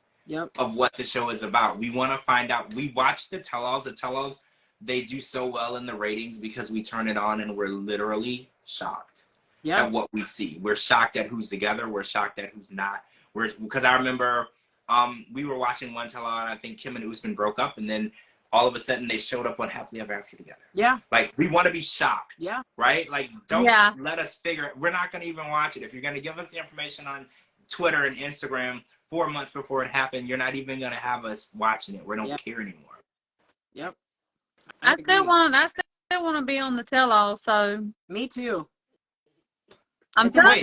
of what the show is about. We want to find out. We watch the tell-alls. The tell-alls, they do so well in the ratings because we turn it on and we're literally shocked at what we see. We're shocked at who's together. We're shocked at who's not. Because I remember we were watching one tell-all and I think Kim and Usman broke up, and then all of a sudden they showed up on Happily Ever After together. Yeah. Like, we want to be shocked. Yeah. Right? Like, don't let us figure it. We're not going to even watch it. If you're going to give us the information on Twitter and Instagram 4 months before it happened, you're not even going to have us watching it. We don't care anymore. Yep. I still want to be on the tell-all, so. Me too. I'm telling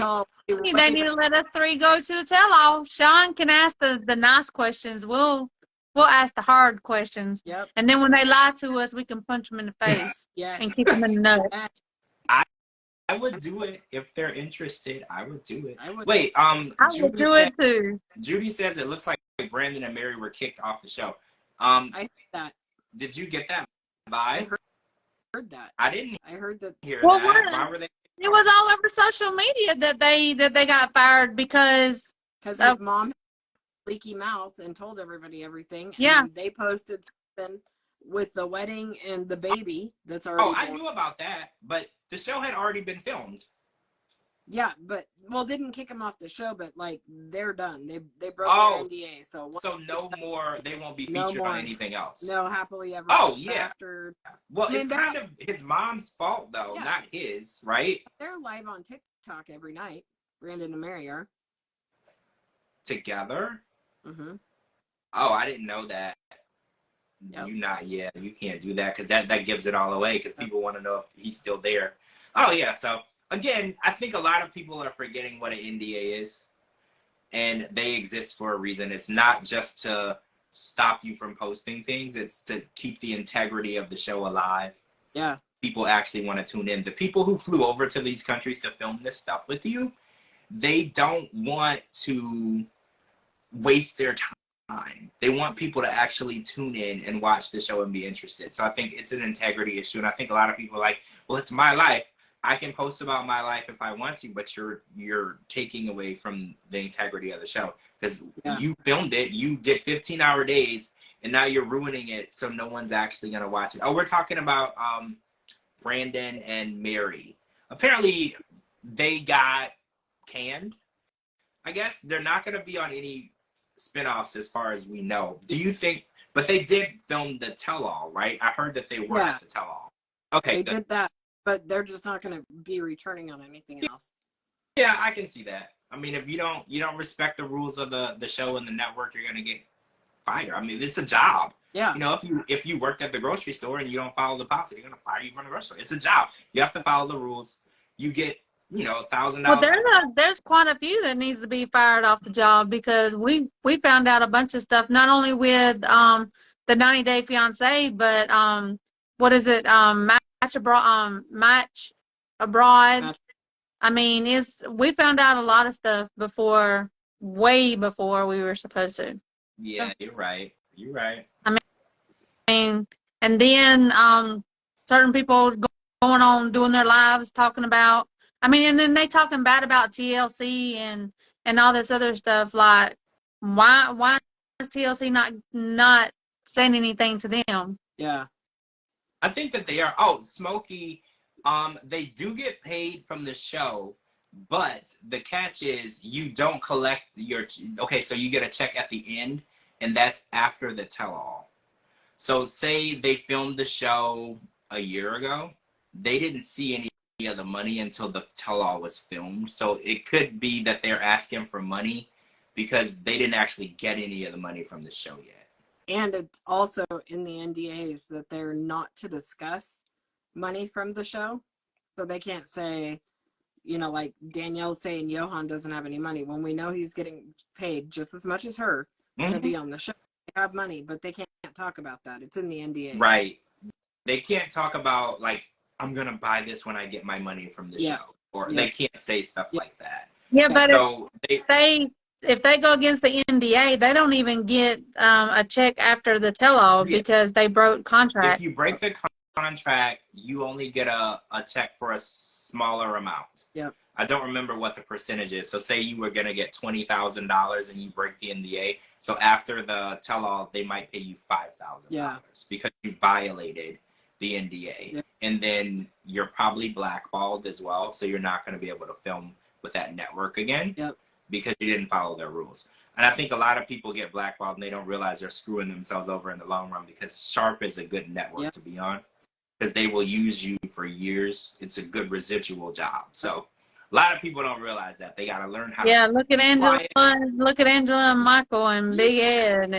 you, they need to let us 3 go to the tell-all. Sean can ask the nice questions. We'll ask the hard questions. Yep. And then when they lie to us, we can punch them in the face and kick them in the nuts. I would do it if they're interested. I would do it. Wait, I would do it too. Judy says it looks like Brandon and Mary were kicked off the show. I heard that. Did you get that vibe? I heard that. I didn't. I heard that. Hear that. Why were they? It was all over social media that they got fired because his mom had a leaky mouth and told everybody everything. And they posted something with the wedding and the baby that's already. Oh, I knew about that, but the show had already been filmed. Yeah, but didn't kick them off the show, but like they're done. They broke their NDA, so no more. They won't be featured on anything else. No, Happily Ever. After. Well, it's kind of his mom's fault though, not his, right? They're live on TikTok every night. Brandon and Mary are together. Mm-hmm. Oh, I didn't know that. Yep. You can't do that because that gives it all away because people want to know if he's still there. Oh yeah, so. Again, I think a lot of people are forgetting what an NDA is. and they exist for a reason. It's not just to stop you from posting things. It's to keep the integrity of the show alive. Yeah. People actually want to tune in. The people who flew over to these countries to film this stuff with you, they don't want to waste their time. They want people to actually tune in and watch the show and be interested. So I think it's an integrity issue. And I think a lot of people are like, well, it's my life. I can post about my life if I want to, but you're taking away from the integrity of the show because you filmed it. You did 15-hour days, and now you're ruining it. So no one's actually going to watch it. Oh, we're talking about Brandon and Mary. Apparently, they got canned. I guess they're not going to be on any spinoffs as far as we know. Do you think? But they did film the tell-all, right? I heard that they were at the tell-all. Okay, they did that, but they're just not going to be returning on anything else. Yeah, I can see that. I mean, if you don't respect the rules of the show and the network, you're going to get fired. I mean, it's a job. Yeah. You know, if you worked at the grocery store and you don't follow the policy, they're going to fire you from the grocery store. It's a job. You have to follow the rules. You get, $1,000. Well, there's quite a few that needs to be fired off the job because we found out a bunch of stuff, not only with the 90-day fiance, but what is it? Match abroad. I mean, we found out a lot of stuff way before we were supposed to. Yeah, you're right. You're right. I mean, and then certain people going on doing their lives talking about. I mean, and then they talking bad about TLC and all this other stuff. Like, why is TLC not saying anything to them? Yeah, I think that they are. Oh, Smokey. They do get paid from the show, but the catch is you don't collect okay, so you get a check at the end, and that's after the tell-all. So say they filmed the show a year ago, they didn't see any of the money until the tell-all was filmed. So it could be that they're asking for money because they didn't actually get any of the money from the show yet. And it's also in the NDAs that they're not to discuss money from the show. So they can't say, like Danielle's saying Johan doesn't have any money when we know he's getting paid just as much as her to be on the show. They have money, but they can't talk about that. It's in the NDA. Right. They can't talk about, like, I'm going to buy this when I get my money from the show. Or they can't say stuff like that. Yeah, but so if they go against the NDA, they don't even get a check after the tell-all because they broke contract. If you break the contract, you only get a check for a smaller amount. Yep. I don't remember what the percentage is. So say you were going to get $20,000 and you break the NDA. So after the tell-all, they might pay you $5,000 because you violated the NDA. Yep. And then you're probably blackballed as well. So you're not going to be able to film with that network again because you didn't follow their rules. And I think a lot of people get blackballed and they don't realize they're screwing themselves over in the long run because Sharp is a good network to be on because they will use you for years. It's a good residual job. So a lot of people don't realize that. They got to learn how to look at Angela. Look at Angela and Michael and Big Ed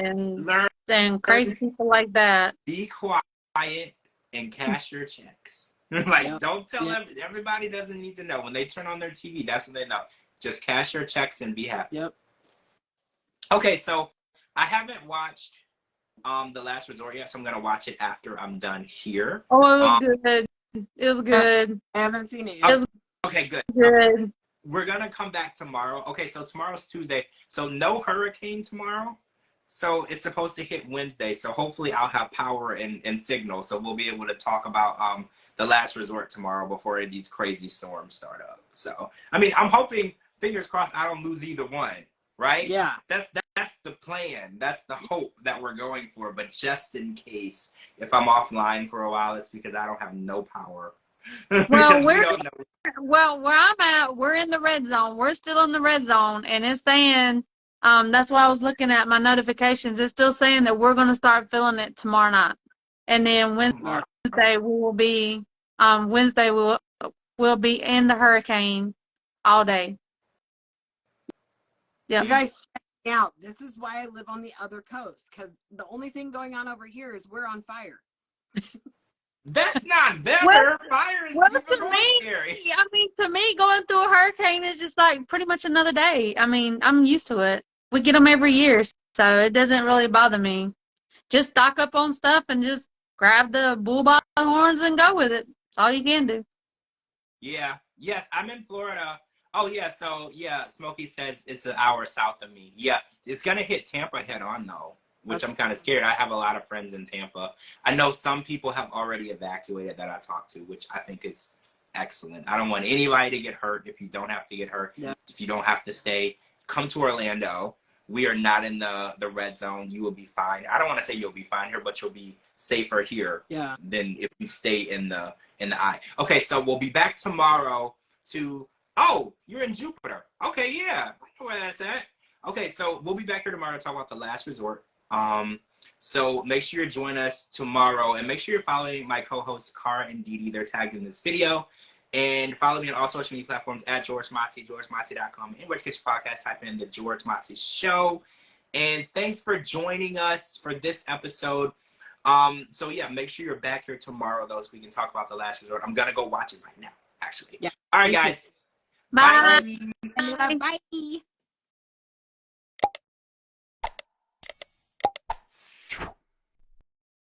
and crazy people like that. Be quiet and cash your checks. Don't tell them. Everybody doesn't need to know. When they turn on their TV, that's when they know. Just cash your checks and be happy. Yep. Okay, so I haven't watched The Last Resort yet, so I'm going to watch it after I'm done here. Oh, it was good. It was good. I haven't seen it yet. Okay, good. Good. We're going to come back tomorrow. Okay, so tomorrow's Tuesday. So no hurricane tomorrow. So it's supposed to hit Wednesday. So hopefully I'll have power and signal. So we'll be able to talk about The Last Resort tomorrow before these crazy storms start up. So, I mean, I'm hoping, fingers crossed, I don't lose either one. Right? Yeah. That's the plan. That's the hope that we're going for. But just in case, if I'm offline for a while, it's because I don't have no power. Well, where I'm at, we're in the red zone. We're still in the red zone, and it's saying, that's why I was looking at my notifications. It's still saying that we're going to start feeling it tomorrow night, and then Wednesday we'll be we'll be in the hurricane all day. Yeah. You guys check me out. This is why I live on the other coast, because the only thing going on over here is we're on fire. That's not better. Well, Fire is well, even to more me, scary. I mean, to me, going through a hurricane is just like pretty much another day. I mean, I'm used to it. We get them every year, so it doesn't really bother me. Just stock up on stuff and just grab the bull by the horns and go with it. That's all you can do. Yeah. Yes, I'm in Florida. Oh yeah, so yeah, Smokey says it's an hour south of me. Yeah, it's gonna hit Tampa head on though, which I'm kind of scared. I have a lot of friends in Tampa. I know some people have already evacuated that I talked to, which I think is excellent. I don't want anybody to get hurt. If you don't have to get hurt, Yeah. if you don't have to stay, come to Orlando. We are not in the red zone. You will be fine. I don't want to say you'll be fine here, but you'll be safer here than if you stay in the eye. Okay, so we'll be back tomorrow to. Oh, you're in Jupiter. Okay, yeah, I know where that's at. Okay, so we'll be back here tomorrow to talk about The Last Resort. So make sure you join us tomorrow, and make sure you're following my co-hosts Cara and Didi. They're tagged in this video. And follow me on all social media platforms at George Mossey, GeorgeMossey.com. Anywhere you catch your podcast, type in The George Mossey Show. And thanks for joining us for this episode. So yeah, make sure you're back here tomorrow, though, so we can talk about The Last Resort. I'm going to go watch it right now, actually. Yeah. All right, guys. Bye. Bye. Bye.